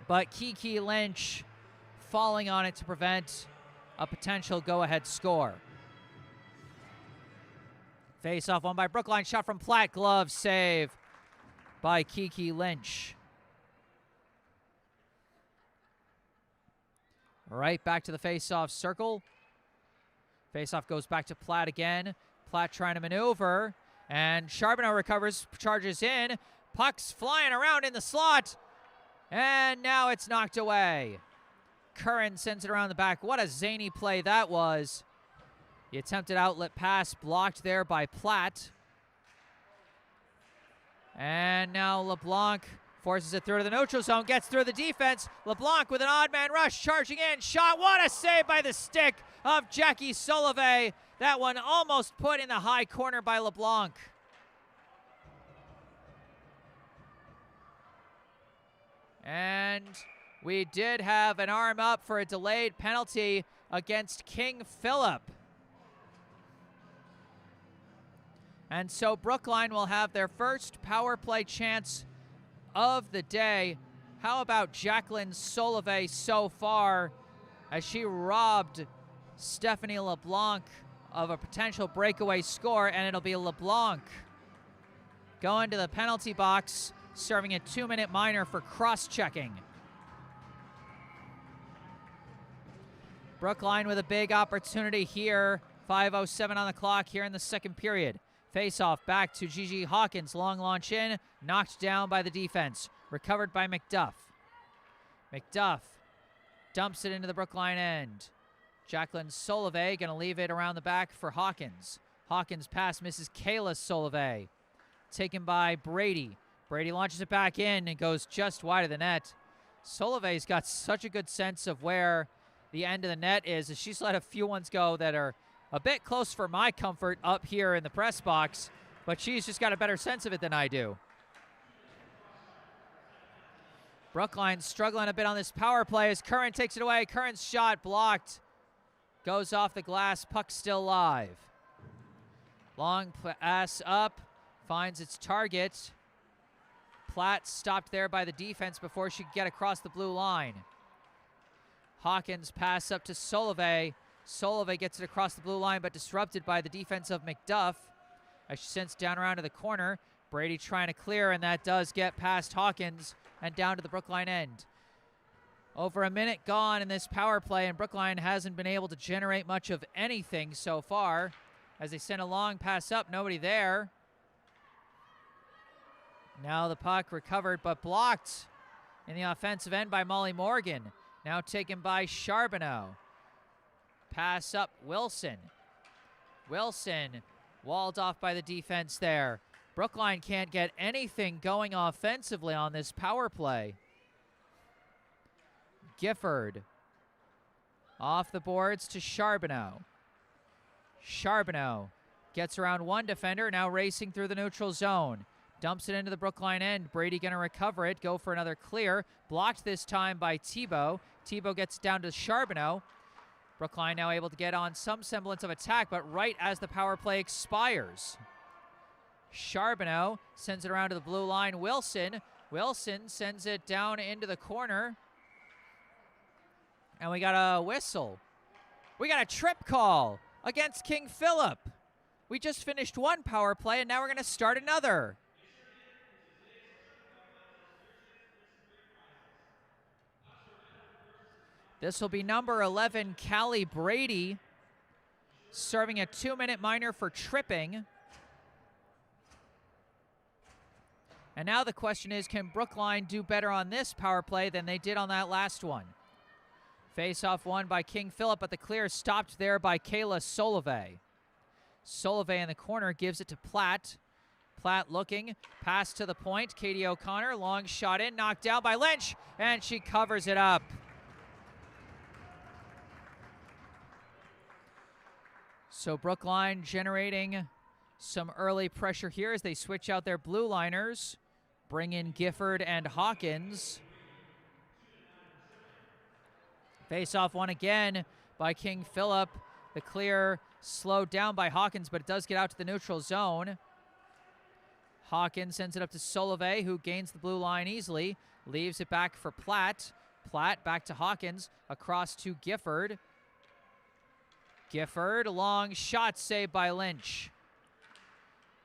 but Kiki Lynch falling on it to prevent a potential go-ahead score. Face-off won by Brookline. Shot from Platt. Glove save by Kiki Lynch. Right back to the face-off circle. Face-off goes back to Platt again. Platt trying to maneuver. And Charbonneau recovers, charges in. Puck's flying around in the slot. And now it's knocked away. Curran sends it around the back. What a zany play that was. The attempted outlet pass blocked there by Platt. And now LeBlanc forces it through to the neutral zone, gets through the defense. LeBlanc with an odd man rush, charging in. Shot, what a save by the stick of Jackie Solove. That one almost put in the high corner by LeBlanc. And we did have an arm up for a delayed penalty against King Phillip. And so Brookline will have their first power play chance of the day. How about Jacqueline Solove so far as she robbed Stephanie LeBlanc of a potential breakaway score, and it'll be LeBlanc going to the penalty box, serving a 2-minute minor for cross-checking. Brookline with a big opportunity here. 5:07 on the clock here in the second period. Face-off back to Gigi Hawkins. Long launch in. Knocked down by the defense. Recovered by McDuff. McDuff dumps it into the Brookline end. Jacqueline Solove going to leave it around the back for Hawkins. Hawkins pass misses Kayla Solove. Taken by Brady. Brady launches it back in and goes just wide of the net. Solove's got such a good sense of where the end of the net is, as she's let a few ones go that are a bit close for my comfort up here in the press box, but she's just got a better sense of it than I do. Brookline struggling a bit on this power play as Curran takes it away. Curran's shot blocked. Goes off the glass. Puck still live. Long pass up. Finds its target. Platt stopped there by the defense before she could get across the blue line. Hawkins pass up to Solove. Solove gets it across the blue line, but disrupted by the defense of McDuff as she sends down around to the corner. Brady trying to clear, and that does get past Hawkins and down to the Brookline end. Over a minute gone in this power play, and Brookline hasn't been able to generate much of anything so far as they send a long pass up. Nobody there. Now the puck recovered but blocked in the offensive end by Molly Morgan. Now taken by Charbonneau. Pass up Wilson. Wilson walled off by the defense there. Brookline can't get anything going offensively on this power play. Gifford off the boards to Charbonneau. Charbonneau gets around one defender, now racing through the neutral zone. Dumps it into the Brookline end. Brady going to recover it, go for another clear. Blocked this time by Thibault. Thibault gets down to Charbonneau. Brookline now able to get on some semblance of attack, but right as the power play expires. Charbonneau sends it around to the blue line. Wilson sends it down into the corner. And we got a whistle. We got a trip call against King Philip. We just finished one power play, and now we're going to start another. This will be number 11, Callie Brady, serving a 2-minute minor for tripping. And now the question is, can Brookline do better on this power play than they did on that last one? Face-off won by King Philip, but the clear is stopped there by Kayla Solove. Solove in the corner gives it to Platt. Platt looking, pass to the point. Katie O'Connor, long shot in, knocked down by Lynch, and she covers it up. So Brookline generating some early pressure here as they switch out their blue liners, bring in Gifford and Hawkins. Face-off won again by King Philip. The clear slowed down by Hawkins, but it does get out to the neutral zone. Hawkins sends it up to Solove, who gains the blue line easily. Leaves it back for Platt. Platt back to Hawkins, across to Gifford. Gifford, long shot saved by Lynch.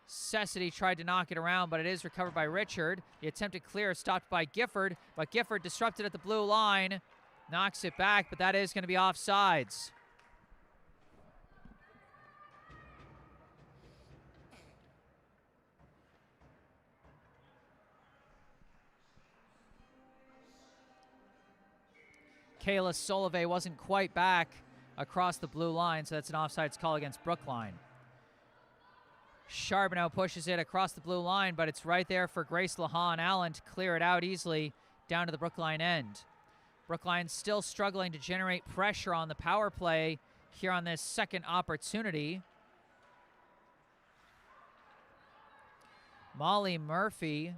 Cessity tried to knock it around, but it is recovered by Richard. The attempted clear is stopped by Gifford, but Gifford disrupted at the blue line. Knocks it back, but that is going to be offsides. Kayla Solove wasn't quite back across the blue line, so that's an offsides call against Brookline. Charbonneau pushes it across the blue line, but it's right there for Grace LaHan Allen to clear it out easily down to the Brookline end. Brookline still struggling to generate pressure on the power play here on this second opportunity. Molly Morgan,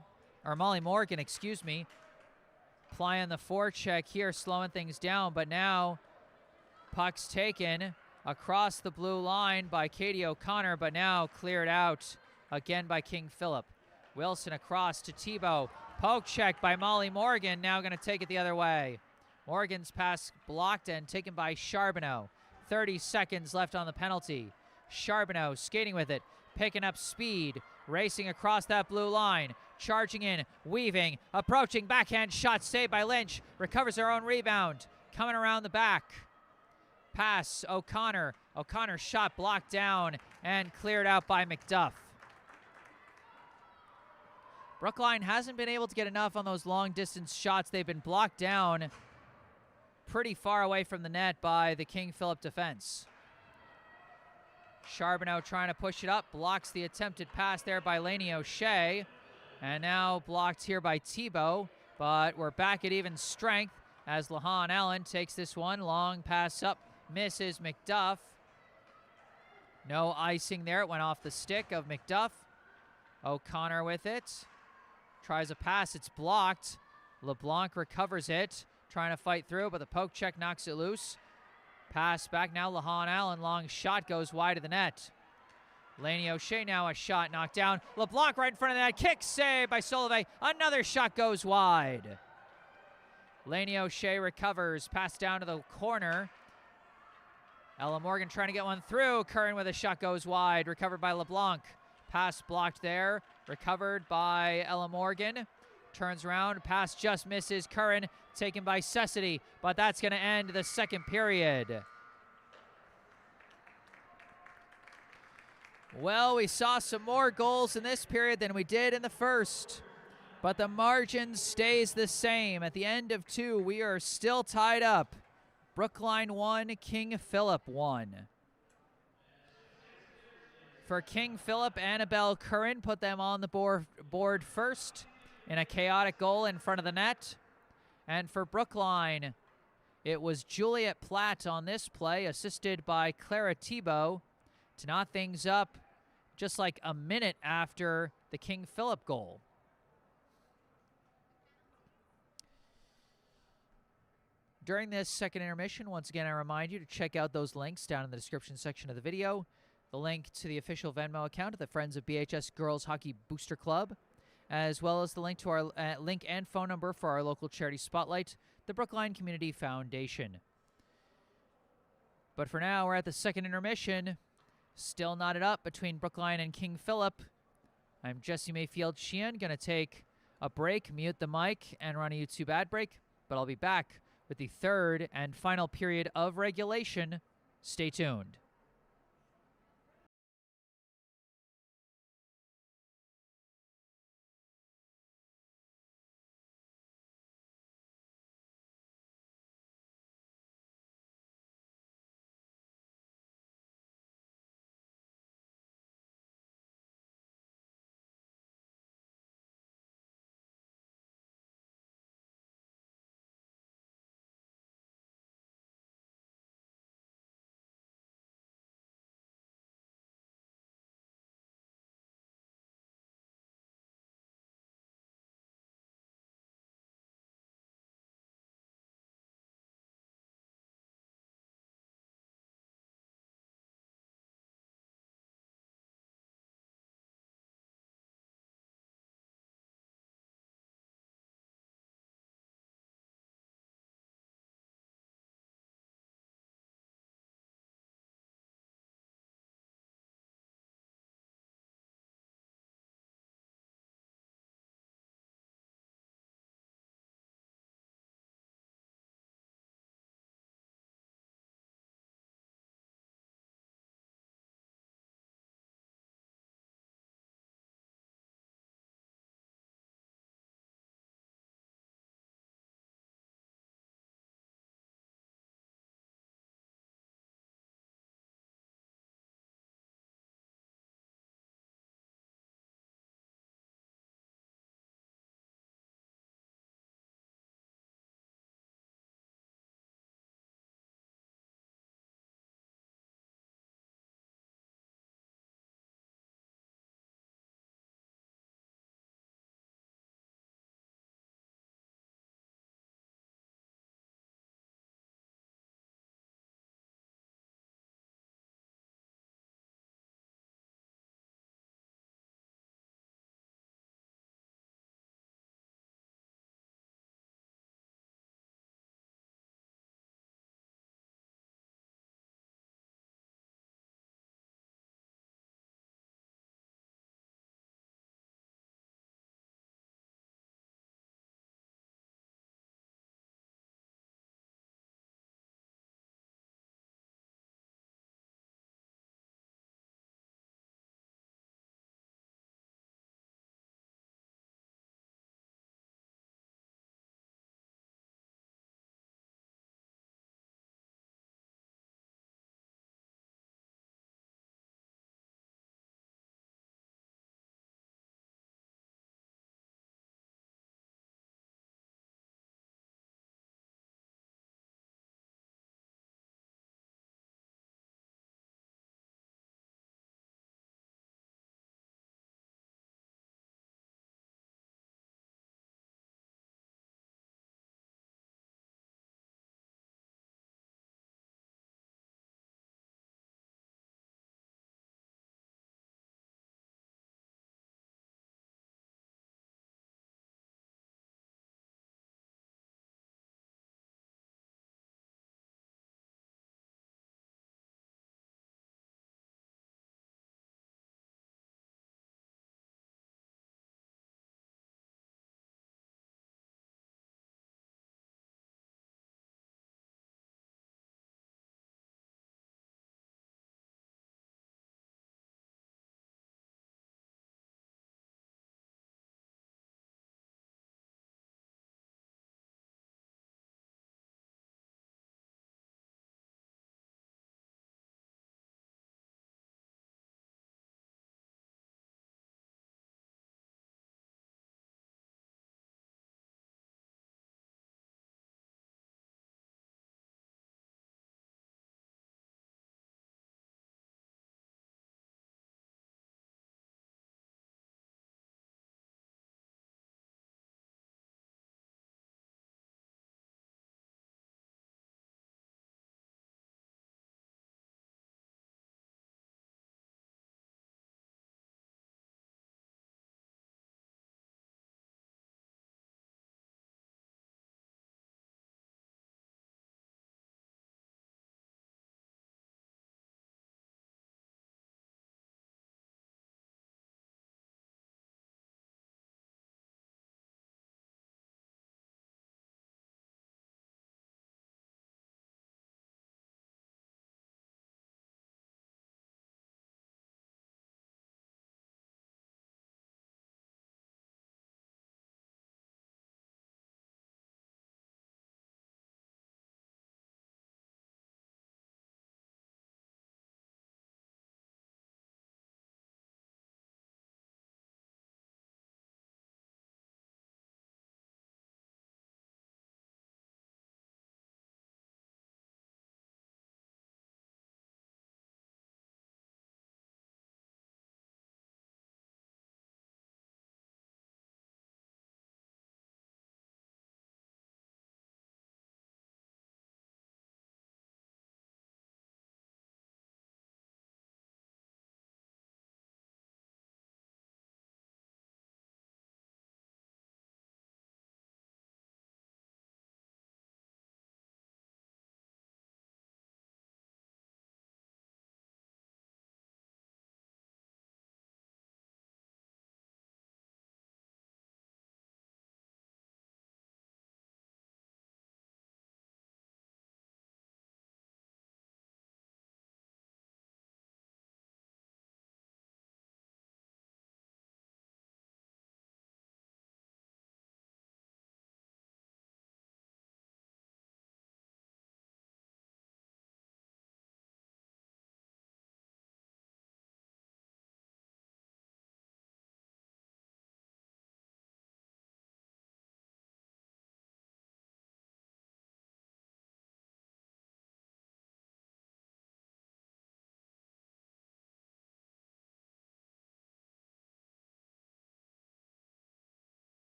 applying the forecheck here, slowing things down, but now puck's taken across the blue line by Katie O'Connor, but now cleared out again by King Philip. Wilson across to Thibault. Poke check by Molly Morgan, now going to take it the other way. Morgan's pass blocked and taken by Charbonneau. 30 seconds left on the penalty. Charbonneau skating with it, picking up speed, racing across that blue line, charging in, weaving, approaching, backhand shot saved by Lynch, recovers her own rebound, coming around the back. Pass, O'Connor. O'Connor's shot blocked down and cleared out by McDuff. Brookline hasn't been able to get enough on those long-distance shots. They've been blocked down pretty far away from the net by the King Philip defense. Charbonneau trying to push it up, blocks the attempted pass there by Lainey O'Shea, and now blocked here by Thibault, but we're back at even strength as LaHan Allen takes this one, long pass up, misses McDuff. No icing there, it went off the stick of McDuff. O'Connor with it, tries a pass, it's blocked. LeBlanc recovers it, trying to fight through, but the poke check knocks it loose. Pass back now, LaHan Allen, long shot goes wide of the net. Lainey O'Shea now a shot knocked down. LeBlanc right in front of the net, kick save by Solove. Another shot goes wide. Lainey O'Shea recovers, pass down to the corner. Ella Morgan trying to get one through. Curran with a shot goes wide, recovered by LeBlanc. Pass blocked there, recovered by Ella Morgan. Turns around, pass just misses. Curran taken by Cessity, but that's going to end the second period. Well, we saw some more goals in this period than we did in the first, but the margin stays the same. At the end of two, we are still tied up. Brookline 1, King Philip 1. For King Philip, Annabelle Curran put them on the board first in a chaotic goal in front of the net. And for Brookline, it was Juliet Platt on this play, assisted by Clara Thibault, to knot things up just like a minute after the King Philip goal. During this second intermission, once again, I remind you to check out those links down in the description section of the video. The link to the official Venmo account of the Friends of BHS Girls Hockey Booster Club, as well as the link to our link and phone number for our local charity spotlight, the Brookline Community Foundation. But for now, we're at the second intermission. Still knotted up between Brookline and King Philip. I'm Jesse Mayfield-Sheehan, going to take a break, mute the mic, and run a YouTube ad break. But I'll be back with the third and final period of regulation. Stay tuned.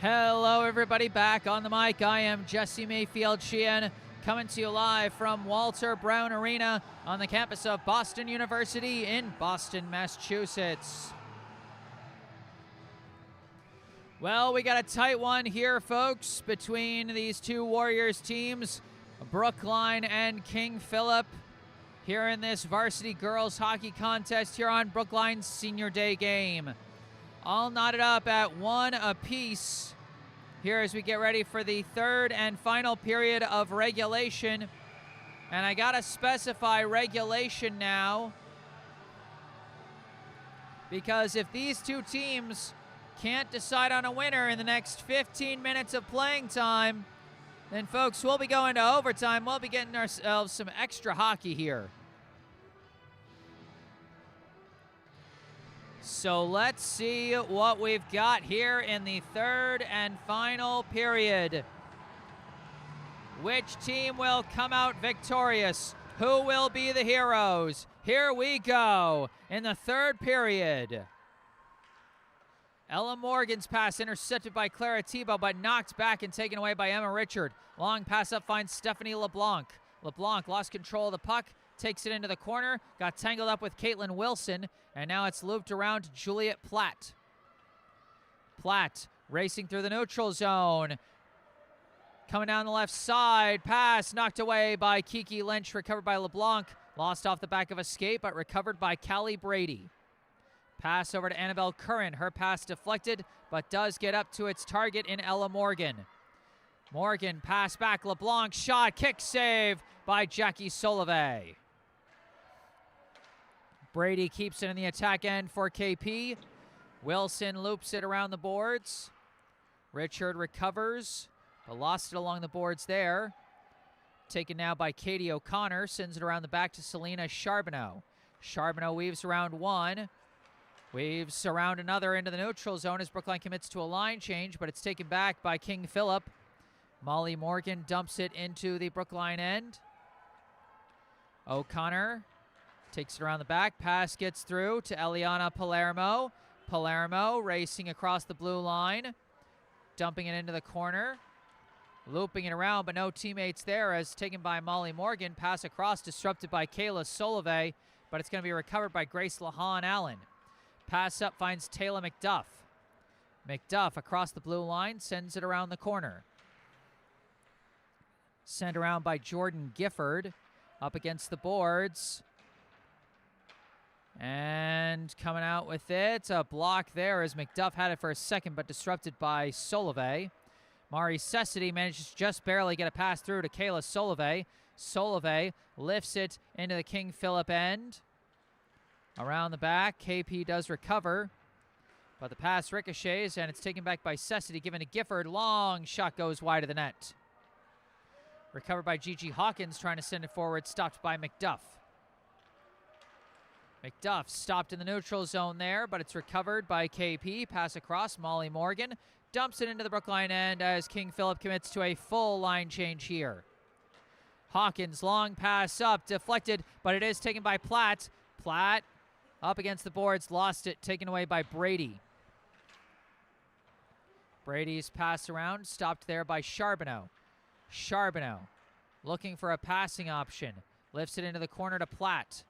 Hello, everybody. Back on the mic. I am Jesse Mayfield-Sheehan, coming to you live from Walter Brown Arena on the campus of Boston University in Boston, Massachusetts. Well, we got a tight one here, folks, between these two Warriors teams, Brookline and King Philip, here in this varsity girls hockey contest here on Brookline's Senior Day game. All knotted up at 1 apiece here as we get ready for the third and final period of regulation. And I gotta specify regulation now, because if these two teams can't decide on a winner in the next 15 minutes of playing time, then folks, we'll be going to overtime. We'll be getting ourselves some extra hockey here. So let's see what we've got here in the third and final period. Which team will come out victorious? Who will be the heroes? Here we go in the third period. Ella Morgan's pass intercepted by Clara Tebow, but knocked back and taken away by Emma Richard. Long pass up finds Stephanie LeBlanc. LeBlanc lost control of the puck, takes it into the corner, got tangled up with Caitlin Wilson, and now it's looped around to Juliet Platt. Platt racing through the neutral zone. Coming down the left side, pass knocked away by Kiki Lynch, recovered by LeBlanc. Lost off the back of a skate, but recovered by Callie Brady. Pass over to Annabelle Curran. Her pass deflected, but does get up to its target in Ella Morgan. Morgan, pass back, LeBlanc, shot, kick save by Jackie Solove. Brady keeps it in the attack end for KP. Wilson loops it around the boards. Richard recovers, but lost it along the boards there. Taken now by Katie O'Connor, sends it around the back to Selena Charbonneau. Charbonneau weaves around one. Weaves around another into the neutral zone as Brookline commits to a line change, but it's taken back by King Philip. Molly Morgan dumps it into the Brookline end. O'Connor takes it around the back. Pass gets through to Eliana Palermo. Palermo racing across the blue line. Dumping it into the corner. Looping it around, but no teammates there as taken by Molly Morgan. Pass across, disrupted by Kayla Solove, but it's going to be recovered by Grace LaHan Allen. Pass up finds Taylor McDuff. McDuff across the blue line, sends it around the corner. Sent around by Jordan Gifford. Up against the boards. And coming out with it, a block there as McDuff had it for a second, but disrupted by Solove. Mari Cessity manages to just barely get a pass through to Kayla Solove. Solove lifts it into the King Philip end. Around the back, KP does recover, but the pass ricochets, and it's taken back by Cessity, given to Gifford. Long shot goes wide of the net. Recovered by Gigi Hawkins, trying to send it forward, stopped by McDuff. McDuff stopped in the neutral zone there, but it's recovered by KP. Pass across, Molly Morgan dumps it into the Brookline end as King Philip commits to a full line change here. Hawkins, long pass up, deflected, but it is taken by Platt. Platt up against the boards, lost it, taken away by Brady. Brady's pass around, stopped there by Charbonneau. Charbonneau looking for a passing option. Lifts it into the corner to Platt.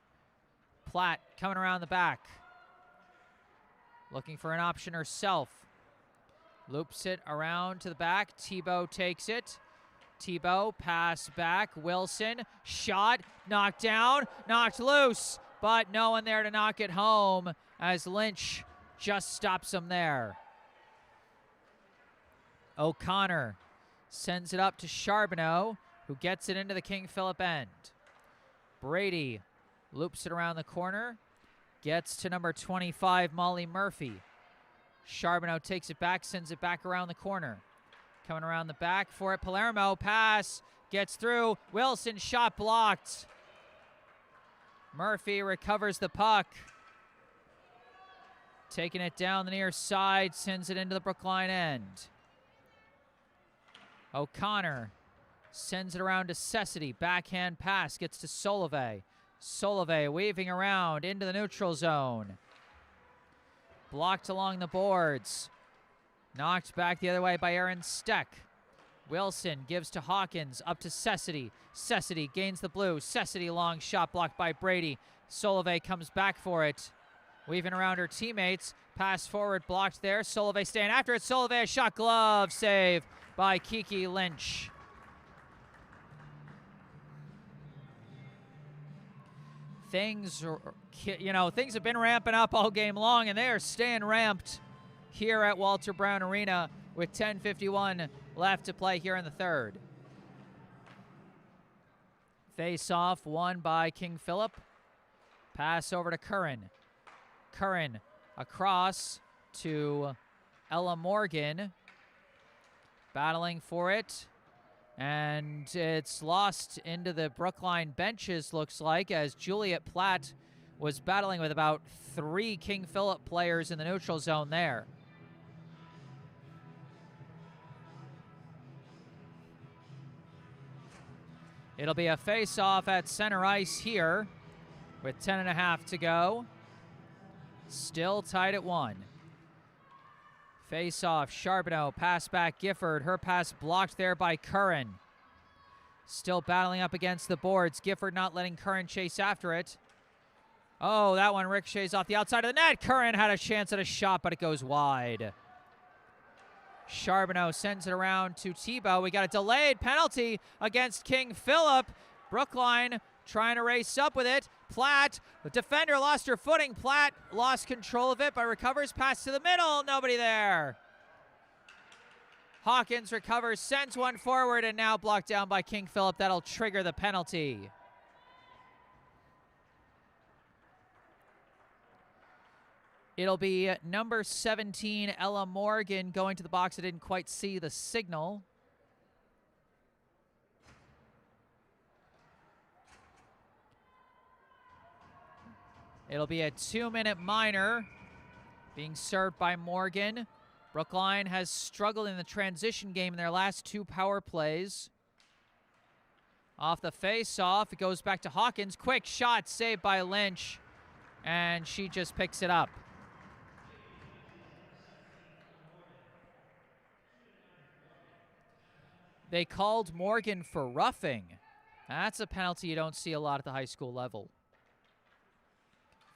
Platt coming around the back. Looking for an option herself. Loops it around to the back. Tebow takes it. Tebow, pass back. Wilson, shot, knocked down, knocked loose, but no one there to knock it home as Lynch just stops him there. O'Connor sends it up to Charbonneau, who gets it into the King Philip end. Brady loops it around the corner, gets to number 25, Molly Murphy. Charbonneau takes it back, sends it back around the corner. Coming around the back for it, Palermo, pass, gets through. Wilson, shot blocked. Murphy recovers the puck. Taking it down the near side, sends it into the Brookline end. O'Connor sends it around to Cessity. Backhand pass gets to Solove. Solove weaving around into the neutral zone. Blocked along the boards. Knocked back the other way by Aaron Steck. Wilson gives to Hawkins, up to Cessity. Cessity gains the blue. Cessity long shot blocked by Brady. Solove comes back for it. Weaving around her teammates. Pass forward blocked there. Solove staying after it. Solove a shot glove save by Kiki Lynch. Things have been ramping up all game long, and they are staying ramped here at Walter Brown Arena with 10:51 left to play here in the third. Face-off won by King Philip. Pass over to Curran. Curran across to Ella Morgan. Battling for it. And it's lost into the Brookline benches, looks like, as Juliet Platt was battling with about 3 King Philip players in the neutral zone there. It'll be a face-off at center ice here with 10.5 to go. Still tied at 1. Face-off, Charbonneau, pass back Gifford. Her pass blocked there by Curran. Still battling up against the boards. Gifford not letting Curran chase after it. Oh, that one ricochets off the outside of the net. Curran had a chance at a shot, but it goes wide. Charbonneau sends it around to Tebow. We got a delayed penalty against King Philip. Brookline trying to race up with it. Platt, the defender lost her footing. Platt lost control of it, but recovers, pass to the middle. Nobody there. Hawkins recovers, sends one forward, and now blocked down by King Philip. That'll trigger the penalty. It'll be number 17, Ella Morgan, going to the box. I didn't quite see the signal. It'll be a 2-minute minor being served by Morgan. Brookline has struggled in the transition game in their last 2 power plays. Off the face-off, it goes back to Hawkins. Quick shot saved by Lynch, and she just picks it up. They called Morgan for roughing. That's a penalty you don't see a lot at the high school level.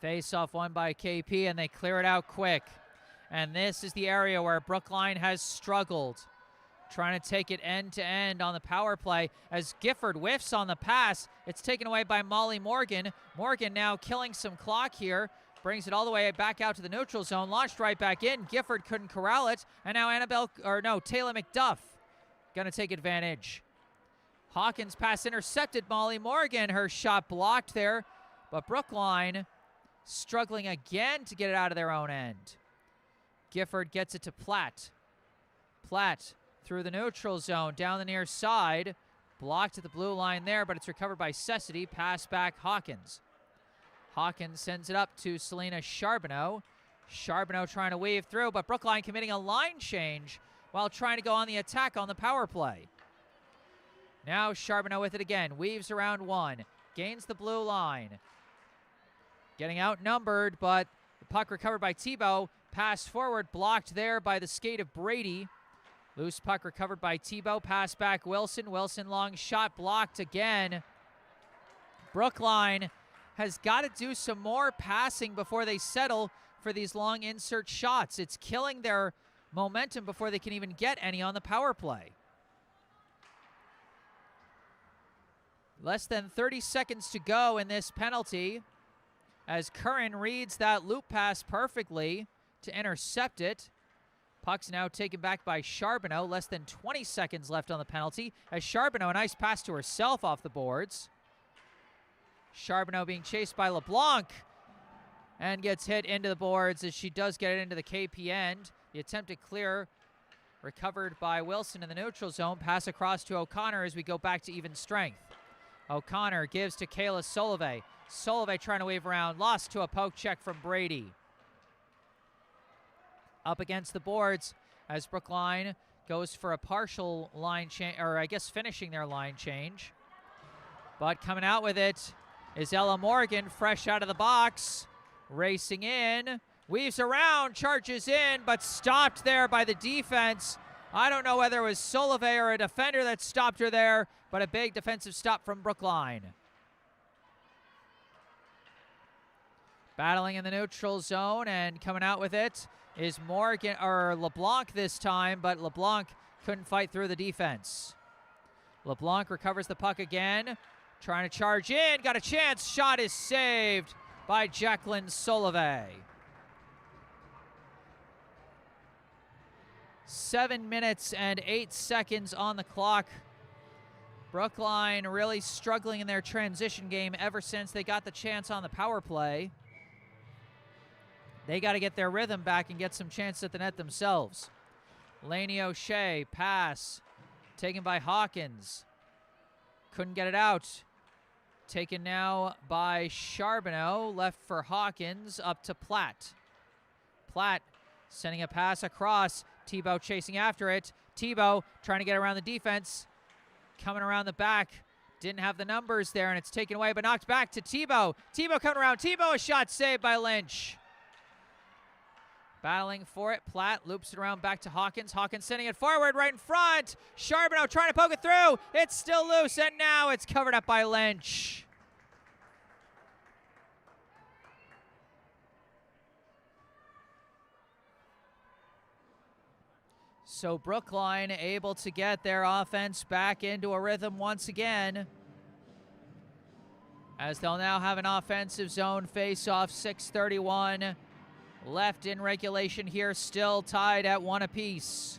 Face-off won by KP, and they clear it out quick. And this is the area where Brookline has struggled, trying to take it end-to-end on the power play. As Gifford whiffs on the pass, it's taken away by Molly Morgan. Morgan now killing some clock here, brings it all the way back out to the neutral zone, launched right back in. Gifford couldn't corral it, and now Taylor McDuff gonna take advantage. Hawkins pass intercepted Molly Morgan. Her shot blocked there, but Brookline struggling again to get it out of their own end. Gifford gets it to Platt. Platt through the neutral zone, down the near side. Blocked at the blue line there, but it's recovered by Cessity. Pass back Hawkins. Hawkins sends it up to Selena Charbonneau. Charbonneau trying to weave through, but Brookline committing a line change while trying to go on the attack on the power play. Now Charbonneau with it again. Weaves around 1. Gains the blue line. Getting outnumbered, but the puck recovered by Tebow. Pass forward, blocked there by the skate of Brady. Loose puck recovered by Tebow. Pass back Wilson. Wilson long shot blocked again. Brookline has got to do some more passing before they settle for these long insert shots. It's killing their momentum before they can even get any on the power play. Less than 30 seconds to go in this penalty, as Curran reads that loop pass perfectly to intercept it. Puck's now taken back by Charbonneau. Less than 20 seconds left on the penalty, as Charbonneau, a nice pass to herself off the boards. Charbonneau being chased by LeBlanc and gets hit into the boards as she does get it into the KP end. The attempted clear recovered by Wilson in the neutral zone. Pass across to O'Connor as we go back to even strength. O'Connor gives to Kayla Solove. Solove trying to wave around. Lost to a poke check from Brady. Up against the boards as Brookline goes for a partial line change, or I guess finishing their line change. But coming out with it is Ella Morgan, fresh out of the box. Racing in. Weaves around, charges in, but stopped there by the defense. I don't know whether it was Solovey or a defender that stopped her there, but a big defensive stop from Brookline. Battling in the neutral zone and coming out with it is Morgan or LeBlanc this time, but LeBlanc couldn't fight through the defense. LeBlanc recovers the puck again, trying to charge in, got a chance, shot is saved by Jacqueline Solovey. 7 minutes and 8 seconds on the clock. Brookline really struggling in their transition game ever since they got the chance on the power play. They got to get their rhythm back and get some chances at the net themselves. Lainey O'Shea, pass, taken by Hawkins. Couldn't get it out. Taken now by Charbonneau, left for Hawkins, up to Platt. Platt sending a pass across. Thibault chasing after it. Thibault trying to get around the defense. Coming around the back. Didn't have the numbers there, and it's taken away, but knocked back to Thibault. Thibault coming around. Thibault, a shot saved by Lynch. Battling for it. Platt loops it around back to Hawkins. Hawkins sending it forward right in front. Charbonneau trying to poke it through. It's still loose, and now it's covered up by Lynch. So Brookline able to get their offense back into a rhythm once again, as they'll now have an offensive zone face-off. 6:31 left in regulation here, still tied at 1 apiece.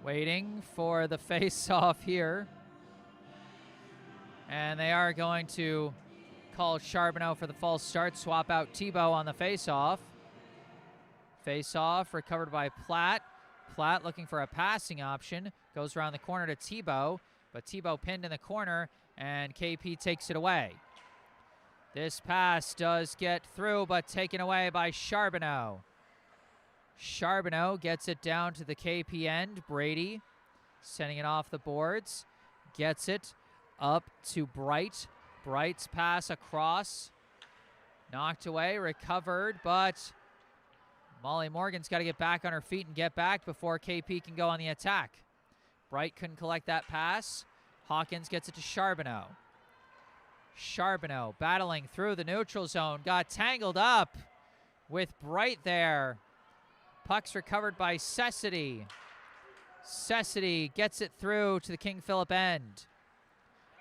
Waiting for the face-off here. And they are going to call Charbonneau for the false start, swap out Thibault on the face-off. Face-off recovered by Platt. Platt looking for a passing option. Goes around the corner to Thibault, but Thibault pinned in the corner, and KP takes it away. This pass does get through, but taken away by Charbonneau. Charbonneau gets it down to the KP end. Brady sending it off the boards. Gets it up to Bright. Bright's pass across. Knocked away, recovered, but Molly Morgan's got to get back on her feet and get back before KP can go on the attack. Bright couldn't collect that pass. Hawkins gets it to Charbonneau. Charbonneau battling through the neutral zone. Got tangled up with Bright there. Puck's recovered by Cessity. Cessity gets it through to the King Philip end.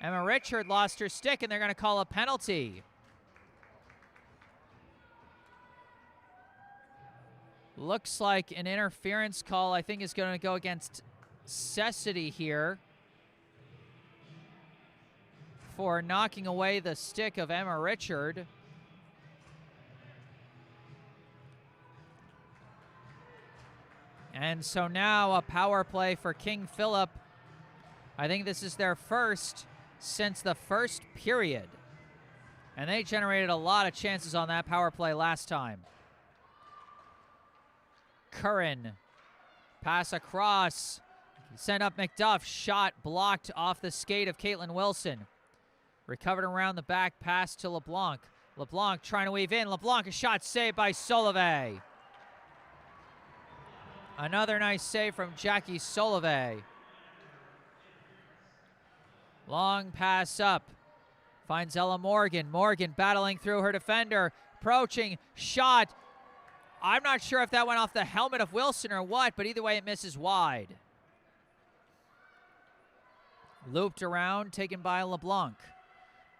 Emma Richard lost her stick, and they're going to call a penalty. Looks like an interference call, I think, is going to go against Cessity here for knocking away the stick of Emma Richard. And so now a power play for King Philip. I think this is their first since the first period. And they generated a lot of chances on that power play last time. Curran, pass across, send up McDuff, shot blocked off the skate of Caitlin Wilson. Recovered around the back, pass to LeBlanc. LeBlanc trying to weave in. LeBlanc, a shot saved by Solovey. Another nice save from Jackie Solovey. Long pass up. Finds Ella Morgan. Morgan battling through her defender. Approaching. Shot. I'm not sure if that went off the helmet of Wilson or what, but either way it misses wide. Looped around, taken by LeBlanc.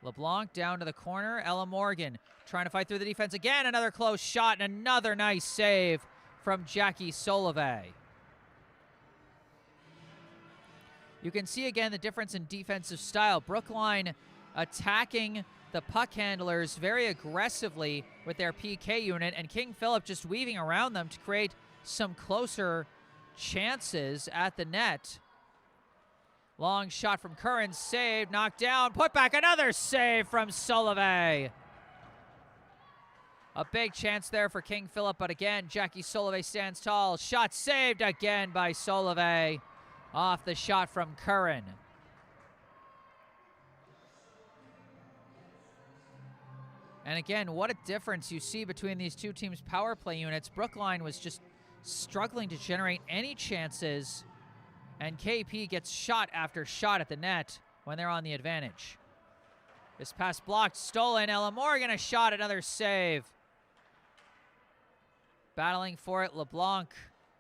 LeBlanc down to the corner. Ella Morgan trying to fight through the defense again. Another close shot and another nice save from Jackie Solovey. You can see again the difference in defensive style. Brookline attacking the puck handlers very aggressively with their PK unit, and King Philip just weaving around them to create some closer chances at the net. Long shot from Curran, saved, knocked down, put back, another save from Solovey. A big chance there for King Philip, but again, Jackie Solovey stands tall. Shot saved again by Solovey. off the shot from Curran. And again, what a difference you see between these two teams' power play units. Brookline was just struggling to generate any chances, and KP gets shot after shot at the net when they're on the advantage. This pass blocked, stolen. Ella Morgan a shot, another save. Battling for it, LeBlanc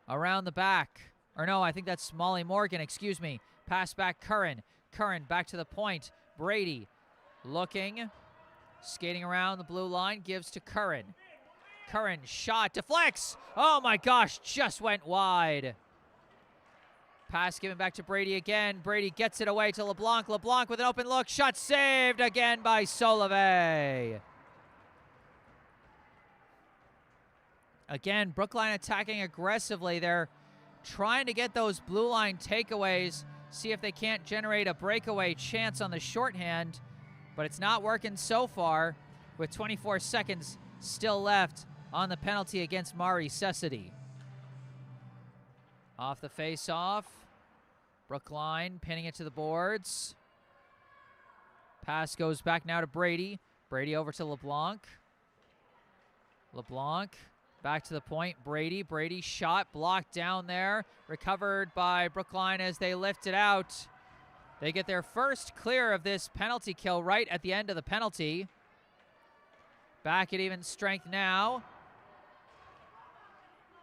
around the back. Or no, I think that's Molly Morgan, excuse me. Pass back, Curran. Curran back to the point. Brady looking, skating around the blue line, gives to Curran. Curran, shot, deflects. Oh my gosh, just went wide. Pass given back to Brady again. Brady gets it away to LeBlanc. LeBlanc with an open look. Shot saved again by Solove. Again, Brookline attacking aggressively. They're trying to get those blue line takeaways, see if they can't generate a breakaway chance on the shorthand, but it's not working so far with 24 seconds still left on the penalty against Mari Cessity. Off the face-off, Brookline pinning it to the boards. Pass goes back now to Brady. Brady over to LeBlanc. LeBlanc back to the point. Brady shot, blocked down there. Recovered by Brookline as they lift it out. They get their first clear of this penalty kill right at the end of the penalty. Back at even strength now,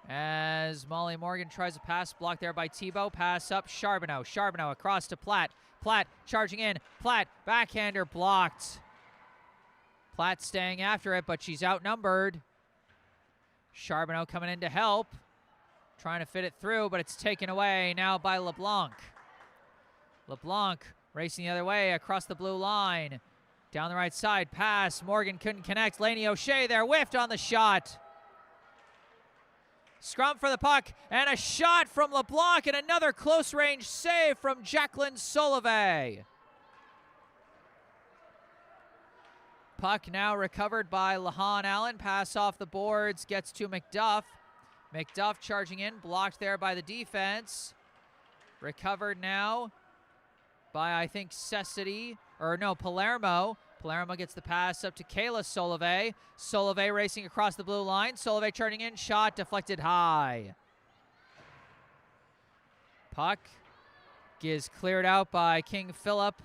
as Molly Morgan tries a pass, blocked there by Tebow. Pass up, Charbonneau. Charbonneau across to Platt. Platt charging in. Platt, backhander blocked. Platt staying after it, but she's outnumbered. Charbonneau coming in to help. Trying to fit it through, but it's taken away now by LeBlanc. LeBlanc racing the other way across the blue line. Down the right side, pass. Morgan couldn't connect. Lainey O'Shea there, whiffed on the shot. Scrum for the puck, and a shot from LeBlanc, and another close-range save from Jacqueline Solove. Puck now recovered by Lahan Allen. Pass off the boards, gets to McDuff. McDuff charging in, blocked there by the defense. Recovered now by, I think, Cessity, or no, Palermo. Palermo gets the pass up to Kayla Solove. Solove racing across the blue line. Solove charging in, shot deflected high. Puck is cleared out by King Philip.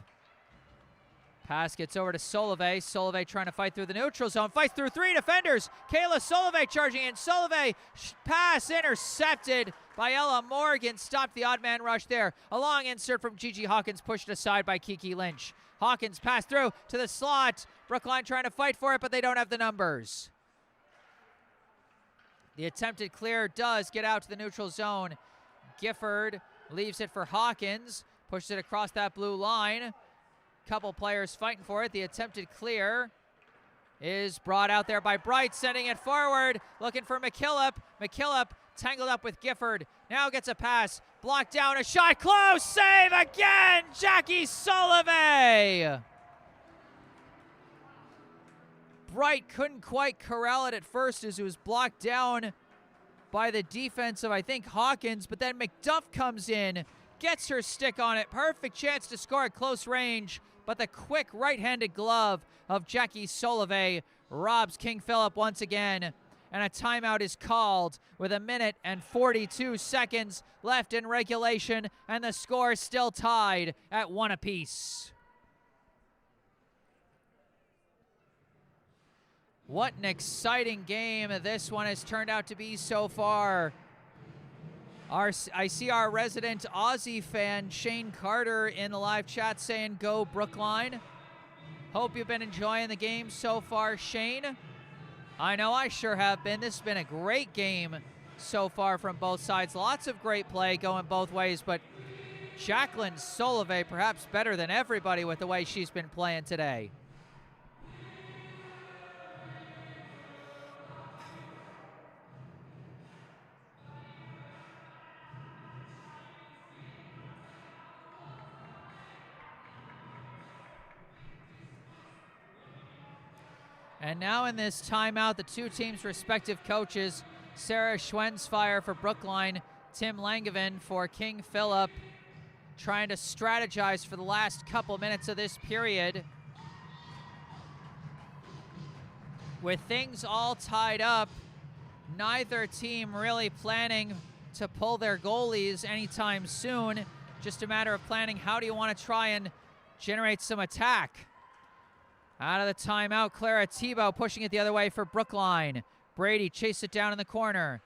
Pass gets over to Solove. Solove trying to fight through the neutral zone. Fights through three defenders. Kayla Solove charging in. Solove pass intercepted by Ella Morgan. Stopped the odd man rush there. A long insert from Gigi Hawkins, pushed aside by Kiki Lynch. Hawkins pass through to the slot. Brookline trying to fight for it, but they don't have the numbers. The attempted clear does get out to the neutral zone. Gifford leaves it for Hawkins. Pushes it across that blue line. Couple players fighting for it. The attempted clear is brought out there by Bright, sending it forward. Looking for McKillop. McKillop tangled up with Gifford. Now gets a pass. Blocked down, a shot, close, save again, Jackie Solove. Bright couldn't quite corral it at first as it was blocked down by the defense of, I think, Hawkins, but then McDuff comes in, gets her stick on it. Perfect chance to score at close range, but the quick right-handed glove of Jackie Solove robs King Philip once again. And a timeout is called with 1 minute and 42 seconds left in regulation, and the score still tied at 1 apiece. What an exciting game this one has turned out to be so far. I see our resident Aussie fan, Shane Carter, in the live chat saying, "Go Brookline." Hope you've been enjoying the game so far, Shane. I know I sure have been. This has been a great game so far from both sides. Lots of great play going both ways, but Jacqueline Solove perhaps better than everybody with the way she's been playing today. And now in this timeout, the two teams' respective coaches, Sarah Schwensfire for Brookline, Tim Langevin for King Philip, trying to strategize for the last couple minutes of this period. With things all tied up, neither team really planning to pull their goalies anytime soon. Just a matter of planning, how do you want to try and generate some attack? Out of the timeout, Clara Tebow pushing it the other way for Brookline. Brady chased it down in the corner.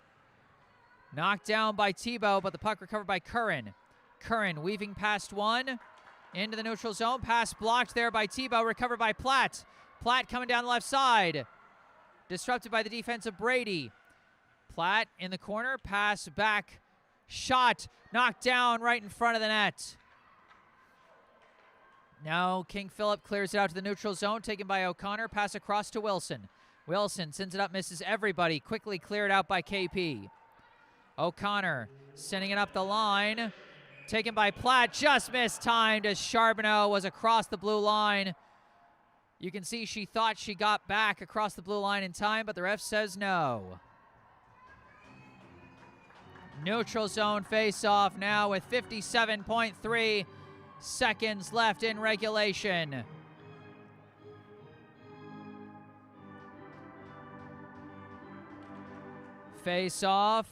Knocked down by Tebow, but the puck recovered by Curran. Curran weaving past one. Into the neutral zone. Pass blocked there by Tebow. Recovered by Platt. Platt coming down the left side. Disrupted by the defense of Brady. Platt in the corner. Pass back. Shot. Knocked down right in front of the net. Now King Philip clears it out to the neutral zone. Taken by O'Connor. Pass across to Wilson. Wilson sends it up. Misses everybody. Quickly cleared out by KP. O'Connor sending it up the line. Taken by Platt. Just missed timed as Charbonneau was across the blue line. You can see she thought she got back across the blue line in time, but the ref says no. Neutral zone face-off now with 57.3 seconds left in regulation. Face-off.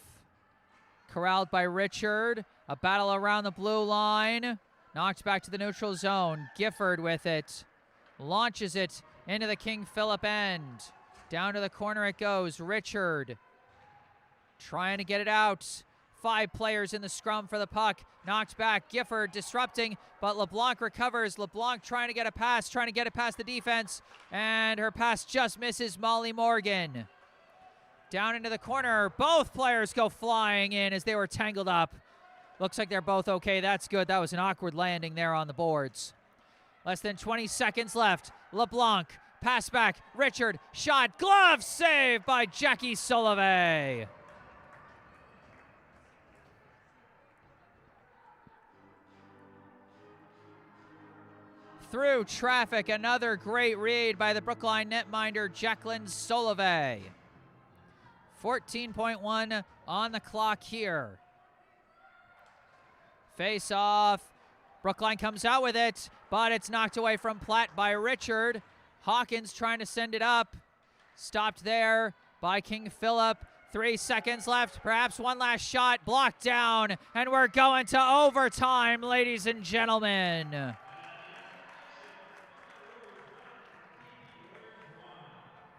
Corralled by Richard. A battle around the blue line. Knocked back to the neutral zone. Gifford with it. Launches it into the King Philip end. Down to the corner it goes. Richard trying to get it out. 5 players in the scrum for the puck. Knocked back. Gifford disrupting, but LeBlanc recovers. LeBlanc trying to get a pass, trying to get it past the defense, and her pass just misses Molly Morgan. Down into the corner. Both players go flying in as they were tangled up. Looks like they're both okay. That's good. That was an awkward landing there on the boards. Less than 20 seconds left. LeBlanc, pass back. Richard, shot, glove save by Jackie Solovey. Through traffic, another great read by the Brookline netminder, Jacqueline Solovey. 14.1 on the clock here. Face off. Brookline comes out with it, but it's knocked away from Platt by Richard. Hawkins trying to send it up. Stopped there by King Philip. 3 seconds left. Perhaps one last shot. Blocked down. And we're going to overtime, ladies and gentlemen.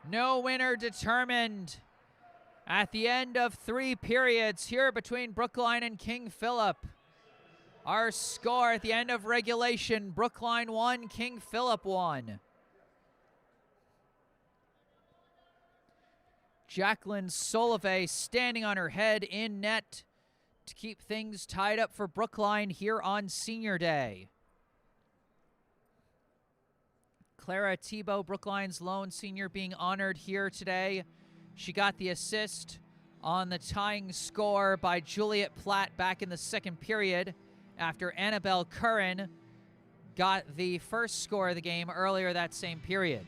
No winner determined at the end of 3 periods here between Brookline and King Philip. Our score at the end of regulation, Brookline 1, King Philip 1. Jacqueline Solovey standing on her head in net to keep things tied up for Brookline here on Senior Day. Clara Tebow, Brookline's lone senior, being honored here today. She got the assist on the tying score by Juliet Platt back in the second period after Annabelle Curran got the first score of the game earlier that same period.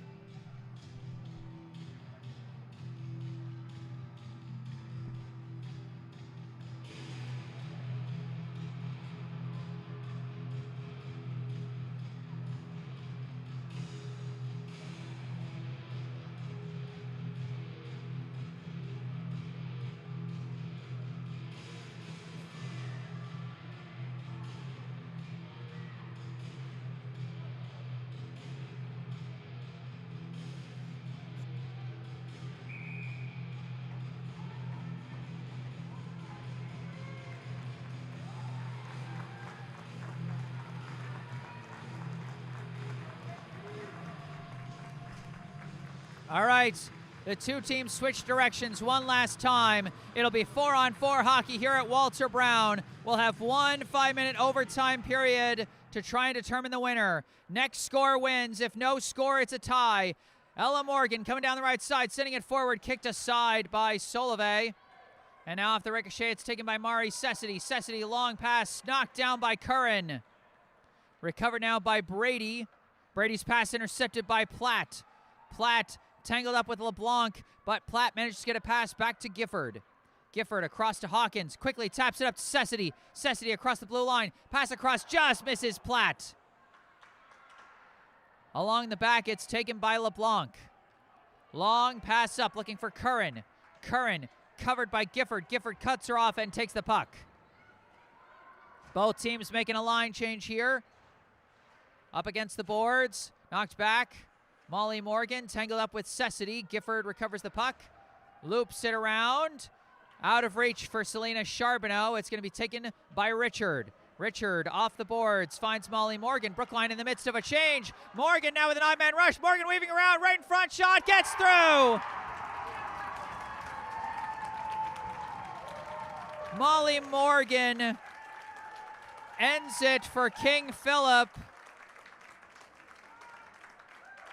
All right, the two teams switch directions one last time. It'll be 4-on-4 hockey here at Walter Brown. We'll have 1 5-minute overtime period to try and determine the winner. Next score wins. If no score, it's a tie. Ella Morgan coming down the right side, sending it forward, kicked aside by Solovey. And now off the ricochet, it's taken by Mari Cessity. Cessity, long pass, knocked down by Curran. Recovered now by Brady. Brady's pass intercepted by Platt. Platt tangled up with LeBlanc, but Platt managed to get a pass back to Gifford. Gifford across to Hawkins. Quickly taps it up to Cessity. Cessity across the blue line. Pass across, just misses Platt. Along the back, it's taken by LeBlanc. Long pass up, looking for Curran. Curran covered by Gifford. Gifford cuts her off and takes the puck. Both teams making a line change here. Up against the boards. Knocked back. Molly Morgan tangled up with Cessity. Gifford recovers the puck. Loops it around. Out of reach for Selena Charbonneau. It's going to be taken by Richard. Richard off the boards. Finds Molly Morgan. Brookline in the midst of a change. Morgan now with an odd-man rush. Morgan weaving around. Right in front. Shot gets through. Molly Morgan ends it for King Philip.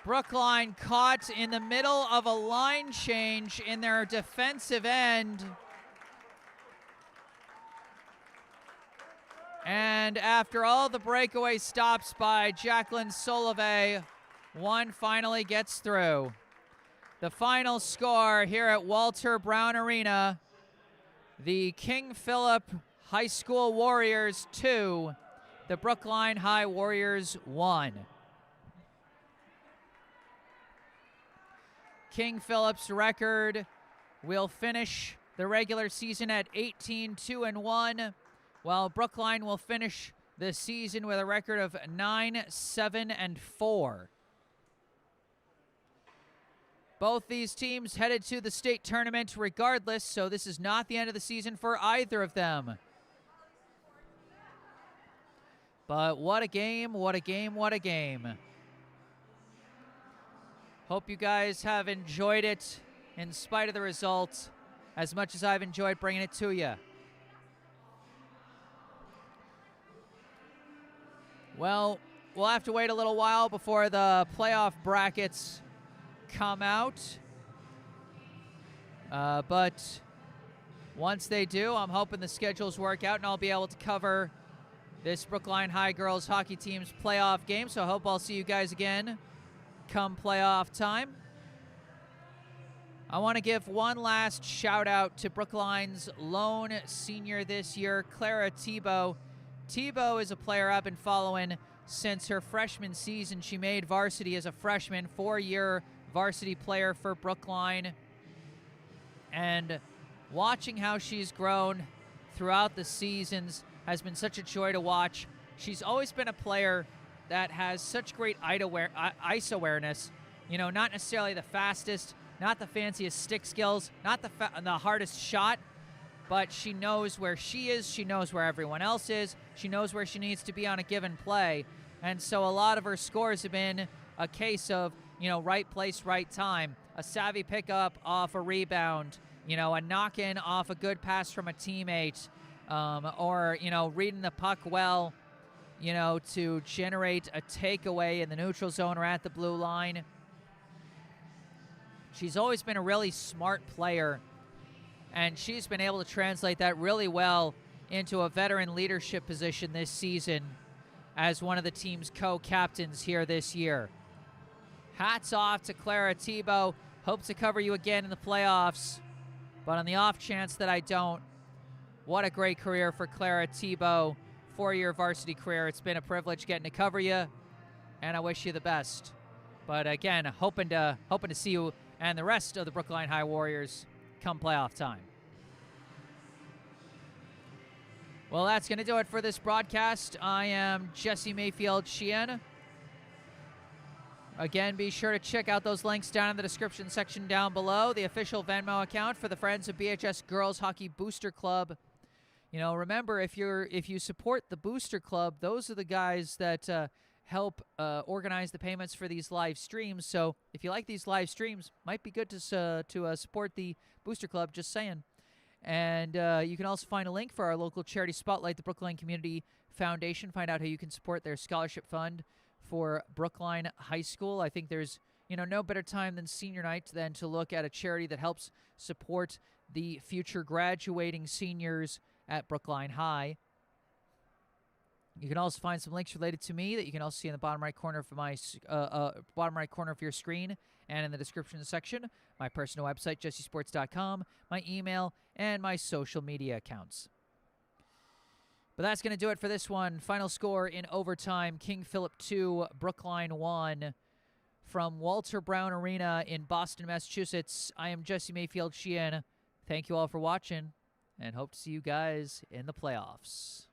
Brookline caught in the middle of a line change in their defensive end. And after all the breakaway stops by Jacqueline Solove, one finally gets through. The final score here at Walter Brown Arena, the King Philip High School Warriors 2, the Brookline High Warriors 1. King Philip's record will finish the regular season at 18-2-1, while Brookline will finish the season with a record of 9-7-4. Both these teams headed to the state tournament regardless, so this is not the end of the season for either of them. But what a game, what a game, what a game. Hope you guys have enjoyed it in spite of the result as much as I've enjoyed bringing it to you. Well, we'll have to wait a little while before the playoff brackets come out. But once they do, I'm hoping the schedules work out and I'll be able to cover this Brookline High girls hockey team's playoff game. So I hope I'll see you guys again come playoff time. I want to give one last shout out to Brookline's lone senior this year, Clara Tebow. Tebow is a player I've been following since her freshman season. She made varsity as a freshman, 4-year varsity player for Brookline. And watching how she's grown throughout the seasons has been such a joy to watch. She's always been a player that has such great ice awareness. You know, not necessarily the fastest, not the fanciest stick skills, not the hardest shot, but she knows where she is. She knows where everyone else is. She knows where she needs to be on a given play. And so a lot of her scores have been a case of, you know, right place, right time, a savvy pickup off a rebound, you know, a knock-in off a good pass from a teammate, or, you know, reading the puck well, you know, to generate a takeaway in the neutral zone or at the blue line. She's always been a really smart player, and she's been able to translate that really well into a veteran leadership position this season as one of the team's co-captains here this year. Hats off to Clara Tebow. Hope to cover you again in the playoffs, but on the off chance that I don't, what a great career for Clara Tebow. 4-year varsity career. It's been a privilege getting to cover you, and I wish you the best. But again, hoping to see you and the rest of the Brookline High Warriors come playoff time. Well, that's going to do it for this broadcast. I am Jesse Mayfield-Sheehan. Again, be sure to check out those links down in the description section down below. The official Venmo account for the Friends of BHS Girls Hockey Booster Club. You know, remember, if you support the Booster Club, those are the guys that help organize the payments for these live streams. So if you like these live streams, might be good to support the Booster Club, just saying. And you can also find a link for our local charity spotlight, the Brookline Community Foundation. Find out how you can support their scholarship fund for Brookline High School. I think there's, you know, no better time than senior night than to look at a charity that helps support the future graduating seniors at Brookline High. You can also find some links related to me that you can also see in the bottom right corner of my bottom right corner of your screen and in the description section. My personal website, jessesports.com, my email, and my social media accounts. But that's going to do it for this one. Final score in overtime, King Philip 2, Brookline 1. From Walter Brown Arena in Boston, Massachusetts, I am Jesse Mayfield-Sheehan. Thank you all for watching, and hope to see you guys in the playoffs.